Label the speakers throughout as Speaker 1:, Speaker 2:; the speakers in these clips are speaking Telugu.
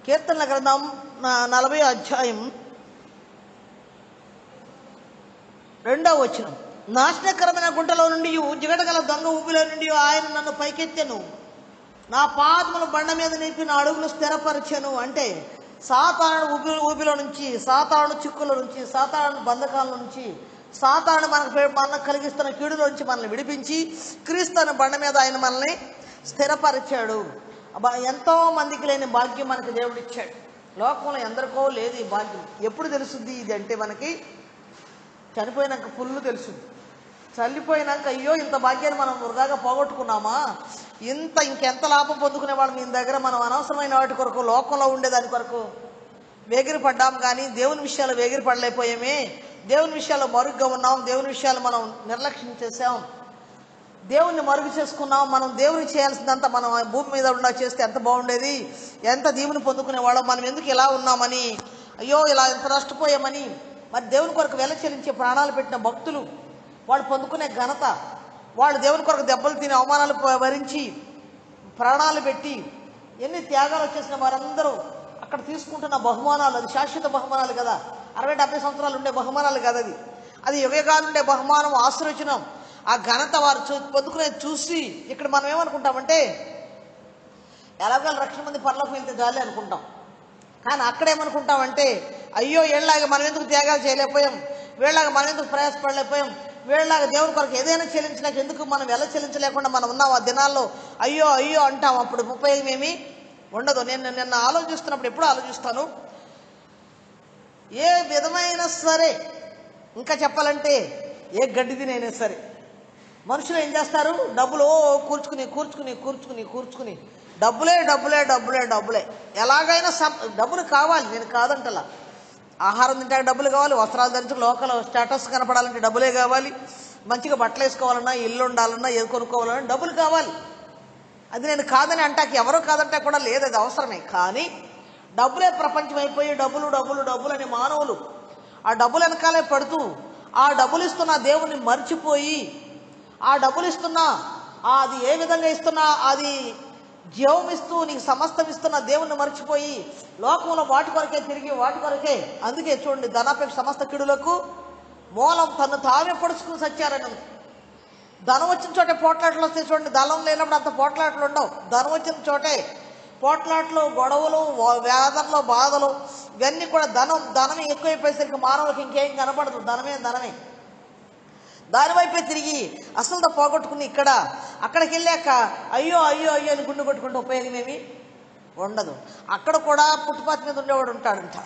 Speaker 1: కీర్తనల గ్రంథం 40వ అధ్యాయం 2వ వచనం. నాశనకరమైన గుంటలో నుండి, జిగటగల దొంగ ఊబిలో నుండి ఆయన నన్ను పైకెత్తెను. నా పాదములు బండ మీద నిలిపి నా అడుగులు స్థిరపరిచెను. అంటే సాతాను ఊబిలో నుంచి, సాతాను చిక్కుల నుంచి, సాతాను బంధకాల నుంచి, సాతాను మనకు కలిగిస్తున్న కీడులో నుంచి మనల్ని విడిపించి క్రీస్తు బండ మీద ఆయన మనల్ని స్థిరపరిచాడు. ఎంతో మందికి లేని భాగ్యం మనకి దేవుడు ఇచ్చాడు. లోకంలో ఎందరికో లేదు ఈ భాగ్యం. ఎప్పుడు తెలుస్తుంది ఇది అంటే మనకి చనిపోయినాక ఫుల్ తెలుస్తుంది. చల్లిపోయినాక అయ్యో ఇంత భాగ్యాన్ని మనం వృధాగా పోగొట్టుకున్నామా, ఇంకెంత లాభం పొందుకునేవాళ్ళం మీ దగ్గర, మనం అనవసరమైన వాటి కొరకు, లోకంలో ఉండేదాని కొరకు వేగిరి పడ్డాం. కానీ దేవుని విషయాలు వేగిరి పడలేకపోయామే, దేవుని విషయాల్లో మరుగుగా ఉన్నాం, దేవుని విషయాలు మనం నిర్లక్ష్యం చేసాం, దేవుణ్ణి మరుగు చేసుకున్నాం. మనం దేవుని చేయాల్సిందంతా మనం భూమి మీద చేస్తే ఎంత బాగుండేది, ఎంత దీవుని పొందుకునేవాళ్ళం, మనం ఎందుకు ఇలా ఉన్నామని, అయ్యో ఇలా ఎంత నష్టపోయామని. మరి దేవుని కొరకు వెల చెల్లించే ప్రాణాలు పెట్టిన భక్తులు, వాళ్ళు పొందుకునే ఘనత, వాళ్ళు దేవుని కొరకు దెబ్బలు తిని అవమానాలు భరించి ప్రాణాలు పెట్టి ఎన్ని త్యాగాలు వచ్చేసిన వారందరూ అక్కడ తీసుకుంటున్న బహుమానాలు, అది శాశ్వత బహుమానాలు కదా, 60-70 సంవత్సరాలు ఉండే బహుమానాలు కదా, అది యుగగాలు ఉండే బహుమానం, ఆశీర్వచనం. ఆ ఘనత వారు పొందుకునేది చూసి ఇక్కడ మనం ఏమనుకుంటామంటే ఎలాగో 1,00,000 మంది పరలోకం వెళ్తే జాలి అనుకుంటాం. కానీ అక్కడేమనుకుంటామంటే అయ్యో వీళ్ళలాగా మనం ఎందుకు త్యాగాలు చేయలేకపోయాం, వీళ్ళలాగా మనం ఎందుకు ప్రయాసపడలేకపోయాం, వీళ్ళలాగా దేవుని కొరకు ఏదైనా చెల్లించలేక ఎందుకు మనం ఎలా చెల్లించలేకుండా మనం ఉన్నాం ఆ దినాల్లో, అయ్యో అయ్యో అంటాం. అప్పుడు ఉపయోగం ఏమీ ఉండదు. నేను నిన్న ఆలోచిస్తున్నప్పుడు ఎప్పుడు ఆలోచిస్తాను, ఏ విధమైన సరే, ఇంకా చెప్పాలంటే ఏ గడ్డి తినైనా సరే మనుషులు ఏం చేస్తారు, డబ్బులు కూర్చుకుని కూర్చుకుని కూర్చుకుని కూర్చుకుని డబ్బులే డబ్బులే డబ్బులే డబ్బులే. ఎలాగైనా డబ్బులు కావాలి, నేను కాదంటలా. ఆహారం తింటాక డబ్బులు కావాలి, వస్త్రాలు ధరించి లోకల్ స్టేటస్ కనపడాలంటే డబ్బులే కావాలి, మంచిగా బట్టలు వేసుకోవాలన్నా, ఇల్లు ఉండాలన్నా, ఏది కొనుక్కోవాలన్నా డబ్బులు కావాలి. అది నేను కాదని అంటాకి ఎవరో కాదంటా కూడా లేదు, అది అవసరమే. కానీ డబ్బులే ప్రపంచం అయిపోయి డబ్బులు డబ్బులు డబ్బులు అని మానవులు ఆ డబ్బులు వెనకాలే పడుతూ, ఆ డబ్బులు ఇస్తున్న దేవుణ్ణి మర్చిపోయి, ఆ డబ్బులు ఇస్తున్నా, అది ఏ విధంగా ఇస్తున్నా అది జీవం ఇస్తూ నీకు సమస్తం ఇస్తున్న దేవుణ్ణి మర్చిపోయి లోకంలో వాటి కొరకే తిరిగి వాటి కొరకే. అందుకే చూడండి, ధనాపేక్ష సమస్త కిడులకు మూలం తను తామే పొడుచుకుని సచ్చారని. ధనం వచ్చిన చోటే పోట్లాటలు వస్తాయి చూడండి. ధనం లేనప్పుడు అంత పోట్లాటలు ఉండవు. ధనం వచ్చిన చోటే పోట్లాట్లు, గొడవలు, వేదనలు, బాధలు, ఇవన్నీ కూడా ధనం ఎక్కువైపోయేసరికి మానవులకు ఇంకేం కనపడదు. ధనమే దానివైపే తిరిగి అసలుతో పోగొట్టుకుని అక్కడికి వెళ్ళాక అయ్యో అయ్యో అయ్యో అని గుండు కొట్టుకుంటే ఉపయోగం ఏమి ఉండదు. అక్కడ కూడా ఫుట్పాత్ మీద ఉండేవాడు ఉంటాడంట,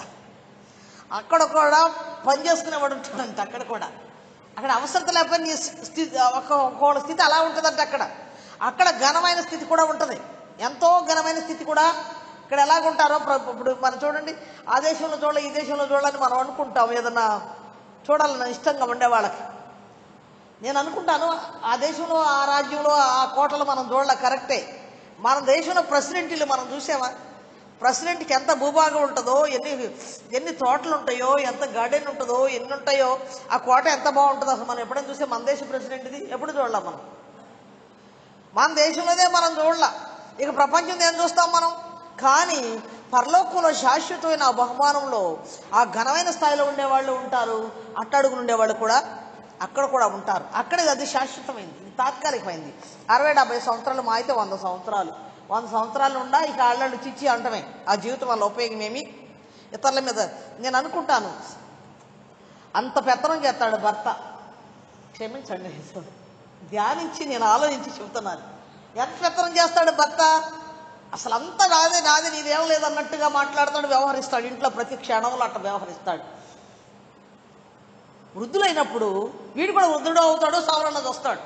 Speaker 1: అక్కడ కూడా పని చేసుకునేవాడు ఉంటాడంట, అక్కడ అవసరత లేకపోతే నీ స్థితి ఒక స్థితి అలా ఉంటుందంట. అక్కడ ఘనమైన స్థితి కూడా ఉంటుంది, ఎంతో ఘనమైన స్థితి కూడా. ఇక్కడ ఎలాగుంటారో ఇప్పుడు మనం చూడండి, ఆ దేశంలో చూడాలి, ఈ దేశంలో చూడాలని మనం అనుకుంటాం. ఏదన్నా చూడాలని ఇష్టంగా ఉండే వాళ్ళకి నేను అనుకుంటాను, ఆ దేశంలో, ఆ రాజ్యంలో, ఆ కోటలో మనం చూడాలి, కరెక్టే. మన దేశంలో ప్రెసిడెంట్లు మనం చూసామా? ప్రెసిడెంట్కి ఎంత భూభాగం ఉంటుందో, ఎన్ని తోటలు ఉంటాయో, ఎంత గార్డెన్ ఉంటుందో, ఎన్ని ఉంటాయో, ఆ కోట ఎంత బాగుంటుందో అసలు మనం ఎప్పుడైనా చూసే? మన దేశ ప్రెసిడెంట్ది ఎప్పుడు చూడాల మనం? మన దేశంలోనే మనం చూడాల, ఇక ప్రపంచం ఏం చూస్తాం మనం? కానీ పరలోకంలో శాశ్వతమైన ఆ బహుమానంలో ఆ ఘనమైన స్థాయిలో ఉండేవాళ్ళు ఉంటారు, అట్టడుగులు ఉండేవాళ్ళు కూడా అక్కడ కూడా ఉంటారు. అక్కడే అది శాశ్వతమైంది, ఇది తాత్కాలికమైంది. 60-70 సంవత్సరాలు మా అయితే 100 సంవత్సరాలు, 100 సంవత్సరాలు ఉండా ఇక ఆళ్ళని చిచ్చి అంటమే. ఆ జీవితం వల్ల ఉపయోగం ఏమి? ఇతరుల మీద నేను అనుకుంటాను, అంత పెత్తనం చేస్తాడు భర్త. క్షమించండి, ధ్యానించి నేను ఆలోచించి చెబుతున్నాను. ఎంత పెత్తనం చేస్తాడు భర్త, అసలు అంతా నాదే నీదేం లేదన్నట్టుగా మాట్లాడతాడు, వ్యవహరిస్తాడు. ఇంట్లో ప్రతి క్షణంలో అట్లా వ్యవహరిస్తాడు. వృద్ధులైనప్పుడు వీడు కూడా వృద్ధుడు అవుతాడు, సవరణది వస్తాడు.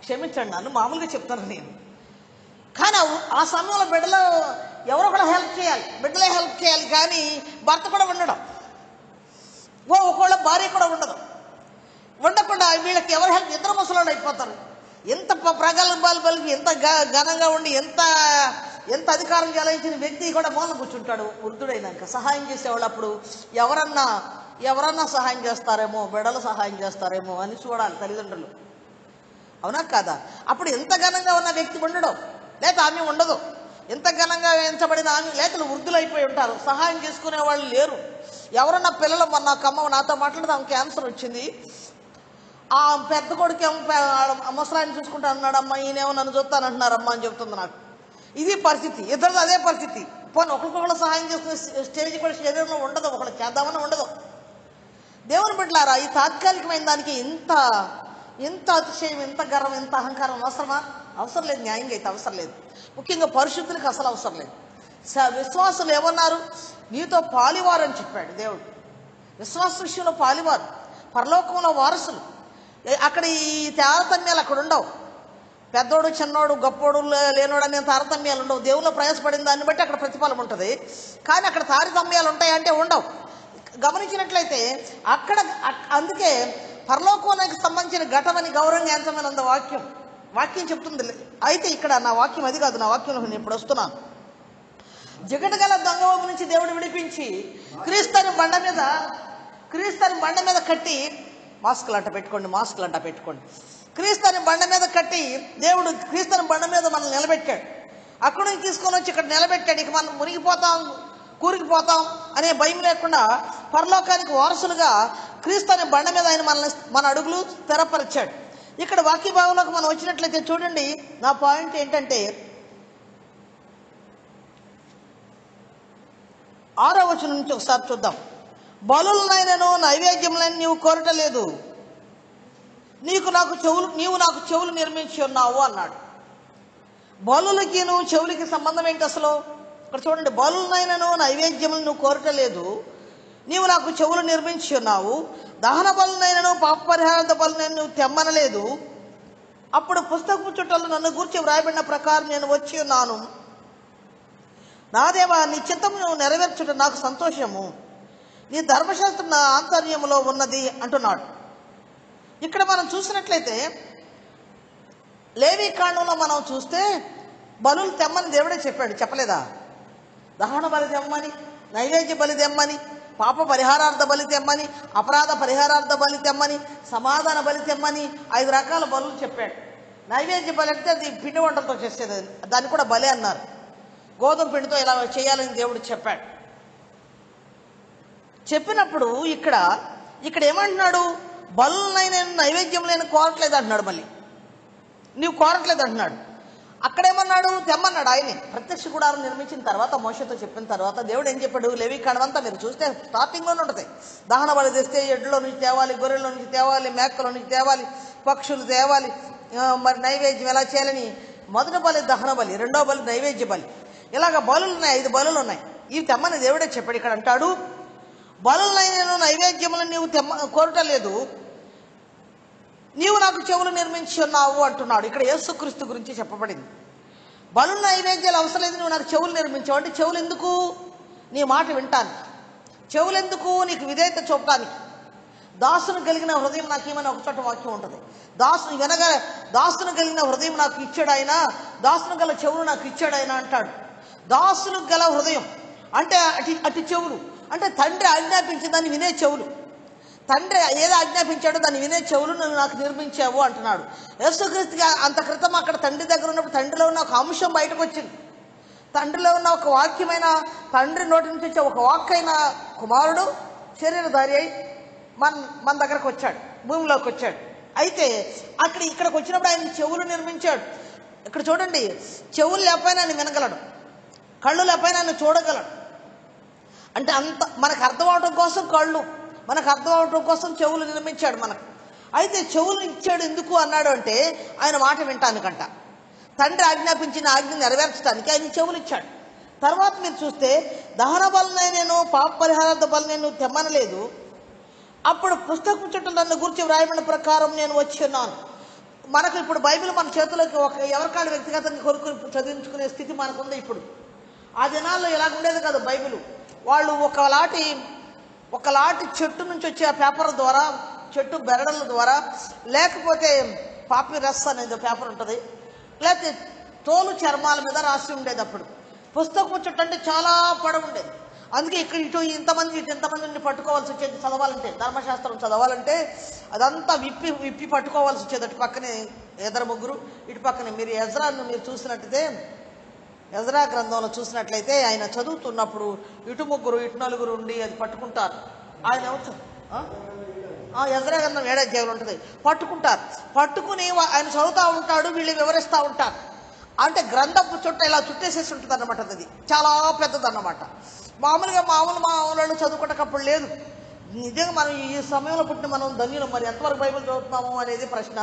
Speaker 1: క్షమించండి, నన్ను మామూలుగా చెప్తాను నేను. కానీ ఆ సమయంలో బిడ్డలో ఎవరో కూడా హెల్ప్ చేయాలి, బిడ్డలే హెల్ప్ చేయాలి. కానీ భర్త కూడా ఉండడం, ఒకవేళ భార్య కూడా ఉండకుండా వీళ్ళకి ఎవరు హెల్ప్? ఇద్దరు ముసలాడు అయిపోతారు. ఎంత ప్రగల్భాలు పలికి, ఎంత ఘనంగా ఉండి, ఎంత అధికారం చెలాయించిన వ్యక్తి కూడా మూలం కూర్చుంటాడు వృద్ధుడైనాక. సహాయం చేసేవాళ్ళు అప్పుడు ఎవరన్నా సహాయం చేస్తారేమో, బిడ్డలు సహాయం చేస్తారేమో అని చూడాలి తల్లిదండ్రులు. అవునా కాదా? అప్పుడు ఎంత ఘనంగా ఉన్న వ్యక్తి ఉండడం, లేదా ఆమె ఉండదు. ఇంత ఘనంగా వేయించబడిన లేఖలు వృద్ధులైపోయి ఉంటారు, సహాయం చేసుకునే వాళ్ళు లేరు. ఎవరన్నా పిల్లలు మొన్న కమ్మ నాతో మాట్లాడితే ఆమె క్యాన్సర్ వచ్చింది, ఆ పెద్ద కొడుకు ముసలాయని చూసుకుంటా అన్నాడు, అమ్మ ఈయనేమో నన్ను చూస్తానంటున్నారు అమ్మ అని చెప్తుంది నాకు. ఇది పరిస్థితి, ఇద్దరు అదే పరిస్థితి. పోనీ ఒకరికొకరు సహాయం చేసుకునే స్టేజ్ కూడా శరీరంలో ఉండదు, ఒకళ్ళు చేద్దామని ఉండదు. దేవుని బిడ్డలారా, ఈ తాత్కాలికమైన దానికి ఇంత అతిశయం, ఇంత గర్వం, ఇంత అహంకారం అవసరమా? అవసరం లేదు. న్యాయంగా అయితే అవసరం లేదు. ముఖ్యంగా పరిశుద్ధులకు అసలు అవసరం లేదు. విశ్వాసులు ఏమన్నారు? నీతో పాలివారు అని చెప్పాడు దేవుడు. విశ్వాస విషయంలో పాలివారు, పరలోకంలో వారసులు. అక్కడ ఈ తారతమ్యాలు అక్కడ ఉండవు. పెద్దోడు చిన్నోడు గొప్పోడు లేనోడు అనే తారతమ్యాలు ఉండవు. దేవుల్లో ప్రయాసపడిన దాన్ని బట్టి అక్కడ ప్రతిఫలం ఉంటుంది. కానీ అక్కడ తారతమ్యాలు ఉంటాయంటే ఉండవు. గమనించినట్లయితే అక్కడ అందుకే పరలోకానికి సంబంధించిన ఘటమని గౌరవంగా ఎంచమని వాక్యం చెప్తుంది. అయితే ఇక్కడ నా వాక్యం అది కాదు. నా వాక్యంలో నేను ఇప్పుడు వస్తున్నాను. జగడగల దొంగవము నుంచి దేవుడు విడిపించి క్రీస్తుని బండ మీద కట్టి, మాస్కులు అంట పెట్టుకోండి. క్రీస్తుని బండ మీద కట్టి దేవుడు క్రీస్తుని బండ మీద మనల్ని నిలబెట్టాడు. అక్కడి నుంచి తీసుకొని వచ్చి ఇక్కడ నిలబెట్టాడు. ఇక మనం మునిగిపోతాం, కూరికిపోతాం అనే భయం లేకుండా పరలోకానికి వారసులుగా క్రీస్తుని బండ మీద ఆయన మన అడుగులు స్థిరపరిచాడు. ఇక్కడ వాక్య భాగంలోకి మనం వచ్చినట్లయితే చూడండి, నా పాయింట్ ఏంటంటే 6వ వచనం నుంచి ఒకసారి చూద్దాం. బలులనైనను నైవేద్యములను నీవు కోరటలేదు, నీవు నాకు చెవులు నిర్మించి ఉన్నావు అన్నాడు. బలులకి నువ్వు చెవులకి సంబంధం ఏంటి అసలు? ఇక్కడ చూడండి, బలులనైనను నైవేద్యములను నువ్వు కోరటలేదు, నీవు నాకు చెవులు నిర్మించి ఉన్నావు. దహన బలునైనను పాప పరిహార బలునైనా నువ్వు తెమ్మనలేదు. అప్పుడు పుస్తకపు చుట్టలు నన్ను గూర్చి వ్రాయబడిన ప్రకారం నేను వచ్చి ఉన్నాను. నా దేవా, నీ చిత్తము నువ్వు నెరవేర్చుట నాకు సంతోషము, నీ ధర్మశాస్త్రం నా ఆంతర్యములో ఉన్నది అంటున్నాడు. ఇక్కడ మనం చూసినట్లయితే లేవీ కాండంలో మనం చూస్తే బలులు తెమ్మని దేవుడే చెప్పాడు, చెప్పలేదా? దహన బలి తెమ్మని, నైవేద్య బలి తెమ్మని, పాప పరిహారార్థ బలి తెమ్మని, అపరాధ పరిహారార్థ బలి తెమ్మని, సమాధాన బలి తెమ్మని 5 రకాల బలులు చెప్పాడు. నైవేద్య బలి అంటే అది పిండి వంటలతో చేసేది, దాన్ని కూడా బలి అన్నారు. గోధుమ పిండితో ఇలా చేయాలని దేవుడు చెప్పాడు. చెప్పినప్పుడు ఇక్కడ ఏమంటున్నాడు? బలులైన నైవేద్యం లేని కోరట్లేదు అంటున్నాడు. మళ్ళీ నీవు కోరట్లేదు అంటున్నాడు. అక్కడేమన్నాడు? తెమ్మన్నాడు. ఆయనే ప్రత్యక్ష గుడారం నిర్మించిన తర్వాత, మోషతో చెప్పిన తర్వాత దేవుడు ఏం చెప్పాడు? లేవీ కాండమంతా మీరు చూస్తే స్టార్టింగ్లోనే ఉంటుంది. దహన బలి తెస్తే ఎడ్లో నుంచి తేవాలి, గొర్రెల నుంచి తేవాలి, మేకల నుంచి తేవాలి, పక్షులు తేవాలి. మరి నైవేద్యం ఎలా చేయాలని మొదటి బలి దహన బలి, రెండో బలి నైవేద్య బలి, ఇలాగ బలులు ఉన్నాయి. 5 బలులు ఉన్నాయి. ఇవి తెమ్మని దేవుడే చెప్పాడు. ఇక్కడ అంటాడు, బలులైన నైవేద్యములను నీవు కోరటలేదు, నీవు నాకు చెవులు నిర్మించి ఉన్నావు అంటున్నాడు. ఇక్కడ యేసుక్రీస్తు గురించి చెప్పబడింది. బలు నైవేద్యాలు అవసరం లేదు, నువ్వు నాకు చెవులు నిర్మించావు అంటే చెవులు ఎందుకు? నీ మాట వింటానికి. చెవులు ఎందుకు? నీకు విధేయత చూపడానికి. దాసును కలిగిన హృదయం నాకు ఏమని ఒక చోట వాక్యం ఉంటుంది. దాసును కలిగిన హృదయం నాకు ఇచ్చాడు ఆయన, దాసును గల చెవులు నాకు ఇచ్చాడు ఆయన అంటాడు. దాసును గల హృదయం అంటే అటు చెవులు అంటే తండ్రి ఆజ్ఞాపించిన దాన్ని వినే చెవులు. తండ్రి ఏదో ఆజ్ఞాపించాడో దాన్ని వినే చెవులు నువ్వు నాకు నిర్మించావు అంటున్నాడు. యేసుక్రీస్తుకి అంత క్రితం అక్కడ తండ్రి దగ్గర ఉన్నప్పుడు తండ్రిలో ఉన్న ఒక అంశం బయటకు వచ్చింది. తండ్రిలో ఉన్న ఒక వాక్యమైన, తండ్రి నోటి నుంచి వచ్చే ఒక వాక్కైన కుమారుడు శరీరధారి అయి మన దగ్గరకు వచ్చాడు, భూమిలోకి వచ్చాడు. అయితే ఇక్కడికి వచ్చినప్పుడు ఆయన చెవులు నిర్మించాడు. ఇక్కడ చూడండి, చెవులు లేకపోయినా ఆయన వినగలడు, కళ్ళు లేకపోయినా ఆయన చూడగలడు. అంటే అంత మనకు అర్థం అవడం కోసం కళ్ళు, మనకు అర్థం అవడం కోసం చెవులు నిర్మించాడు మనకు. అయితే చెవులు ఇచ్చాడు ఎందుకు అన్నాడు అంటే ఆయన మాట వినటానికంట. తండ్రి ఆజ్ఞాపించిన ఆజ్ఞ నెరవేర్చడానికి ఆయన చెవులు ఇచ్చాడు. తర్వాత మీరు చూస్తే దహన బలనే నేను పాప పరిహారార్థ బలి నేను తెమ్మనలేదు, అప్పుడు పుస్తకం చుట్టూ నన్ను గురించి వ్రాయబడిన ప్రకారం నేను వచ్చి ఉన్నాను. మనకు ఇప్పుడు బైబిల్ మన చేతుల్లోకి ఎవరికాళ్ళు వ్యక్తిగతంగా కొరకు చదివించుకునే స్థితి మనకుంది. ఇప్పుడు ఆ దినాల్లో ఇలాగుండేది కాదు. బైబిల్ వాళ్ళు ఒకలాంటి చెట్టు నుంచి వచ్చే ఆ పేపర్ ద్వారా, చెట్టు బెరడల ద్వారా, లేకపోతే పాపిరస్ అనేది పేపర్ ఉంటుంది, లేకపోతే తోలు చర్మాల మీద రాసి ఉండేది. అప్పుడు పుస్తకం చుట్టూ అంటే చాలా పొడవు ఉండేది. అందుకే ఇటు ఇంతమంది పట్టుకోవాల్సి వచ్చేది. చదవాలంటే, ధర్మశాస్త్రం చదవాలంటే అదంతా విప్పి పట్టుకోవాల్సి వచ్చేది. అటు పక్కనే 2 ముగ్గురు, ఇటు పక్కనే మీరు ఎజ్రాను మీరు చూసినట్టయితే ఎజ్రా గ్రంథంలో చూసినట్లయితే ఆయన చదువుతున్నప్పుడు ఇటు ముగ్గురు ఇటు నలుగురు ఉండి అది పట్టుకుంటారు. ఆయన ఎజ్రా గ్రంథం 7వ అధ్యాయంలో ఉంటుంది. పట్టుకుని ఆయన చదువుతూ ఉంటాడు, వీళ్ళు వివరిస్తూ ఉంటారు. అంటే గ్రంథపు చుట్ట ఇలా చుట్టేసేసి ఉంటుంది అన్నమాట. అది చాలా పెద్దదన్నమాట. మామూలు వాళ్ళు చదువుకునేటప్పుడు లేదు. నిజంగా మనం ఈ సమయంలో పుట్టిన మనం ధన్యులు. మరి ఎంతవరకు బైబిల్ చదువుతున్నాము అనేది ప్రశ్న.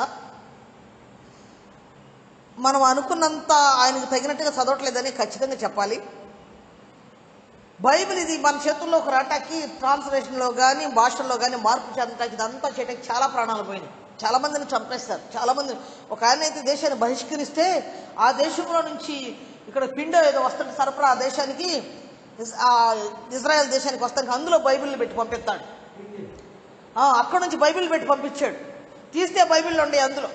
Speaker 1: మనం అనుకున్నంత ఆయనకు తగినట్టుగా చదవట్లేదని ఖచ్చితంగా చెప్పాలి. బైబిల్ ఇది మన చేతుల్లోకి రావటానికి ట్రాన్స్లేషన్లో కానీ భాషల్లో కానీ మార్పు చెందటానికి ఇదంతా చేయడానికి చాలా ప్రాణాలు పోయినాయి. చాలామందిని చంపేస్తారు. చాలామంది ఒక ఆయన అయితే దేశాన్ని బహిష్కరిస్తే ఆ దేశంలో నుంచి ఇక్కడ పిండో ఏదో వస్తుంటే సరఫరా ఆ దేశానికి ఇజ్రాయెల్ దేశానికి వస్తానికి అందులో బైబిల్ని పెట్టి పంపిస్తాడు. అక్కడ నుంచి బైబిల్ పెట్టి పంపించాడు. తీస్తే బైబిల్లో ఉండే అందులో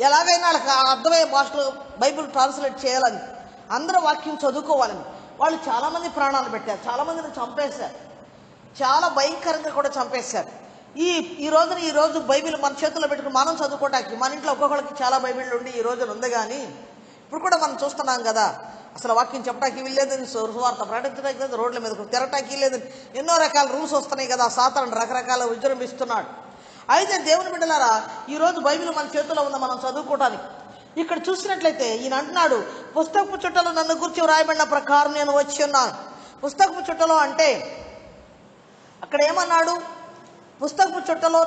Speaker 1: ఎలాగైనా వాళ్ళకి అర్థమయ్యే భాషలో బైబిల్ ట్రాన్స్లేట్ చేయాలని, అందరూ వాక్యం చదువుకోవాలని వాళ్ళు చాలామంది ప్రాణాలు పెట్టారు. చాలామందిని చంపేశారు. చాలా భయంకరంగా కూడా చంపేశారు. ఈ రోజు బైబిల్ మన చేతుల్లో పెట్టుకుని మనం చదువుకోవటానికి మన ఇంట్లో ఒక్కొక్కరికి చాలా బైబిల్ ఉండి ఈ రోజున ఉంది. కానీ ఇప్పుడు కూడా మనం చూస్తున్నాం కదా, అసలు వాక్యం చెప్పడానికి వీల్లేదని, సువార్త ప్రకటించడానికి లేదు, రోడ్ల మీద తిరగటానికి లేదని ఎన్నో రకాల రూల్స్ వస్తున్నాయి కదా. సాతాను రకరకాల విజృంభిస్తున్నాడు. అయితే దేవుని బిడ్డలారా, ఈరోజు బైబిల్ మన చేతిలో ఉన్న మనం చదువుకోవటానికి ఇక్కడ చూసినట్లయితే ఈయన అంటున్నాడు, పుస్తకపు చుట్టలో నన్ను గురించి వ్రాయబడిన ప్రకారం నేను వచ్చి ఉన్నాను. పుస్తకపు చుట్టలో అంటే అక్కడ ఏమన్నాడు? పుస్తకపు చుట్టలో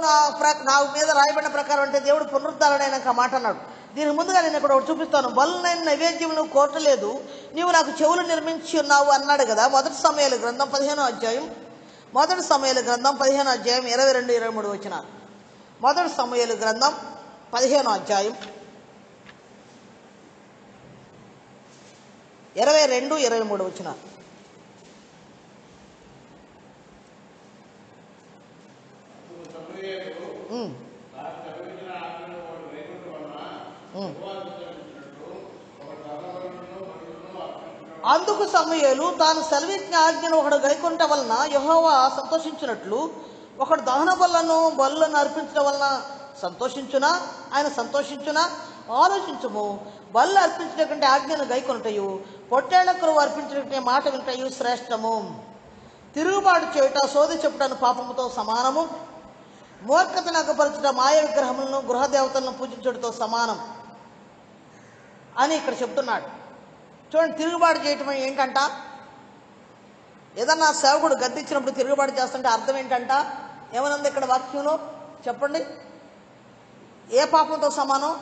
Speaker 1: నా మీద రాయబడిన ప్రకారం అంటే దేవుడు పునరుద్ధరణైనాక మాట అన్నాడు. దీనికి ముందుగా నేను ఇక్కడ ఒకటి చూపిస్తాను. బలునైన నైవేద్యం నువ్వు కోరలేదు, నీవు నాకు చెవులు నిర్మించి ఉన్నావు అన్నాడు కదా. మొదటి సమూయేలు గ్రంథం 15వ అధ్యాయం 22-23 వచనాలు. మొదటి సమూయేలు గ్రంథం 15వ అధ్యాయం 22-23 వచనాలు. అందుకు సమూయేలు తాను సెలవిచ్చిన ఆజ్ఞను ఒకడు గైకొనట వలన యెహోవా సంతోషించినట్లు ఒకడు దహన బలులను అర్పించడం వలన సంతోషించునా? ఆయన సంతోషించునా? ఆలోచించుము. బలు అర్పించడం కంటే ఆజ్ఞను గైకొనటయు పొట్టేళ్ల కొరకు అర్పించడం మాట వింటయు శ్రేష్టము. తిరుగుబాటు చేయుట సోది చెప్పుటను పాపముతో సమానము. మూర్ఖతను అగ్గపరచుట మాయ విగ్రహములను గృహదేవతలను పూజించడంతో సమానం అని ఇక్కడ చెప్తున్నాడు. చూడండి, తిరుగుబాటు చేయటం ఏంటంట? ఏదన్నా సేవకుడు గద్దించినప్పుడు తిరుగుబాటు చేస్తుంటే అర్థం ఏంటంట? ఏమనుంది ఇక్కడ వాక్యంలో చెప్పండి? ఏ పాపంతో సమానం?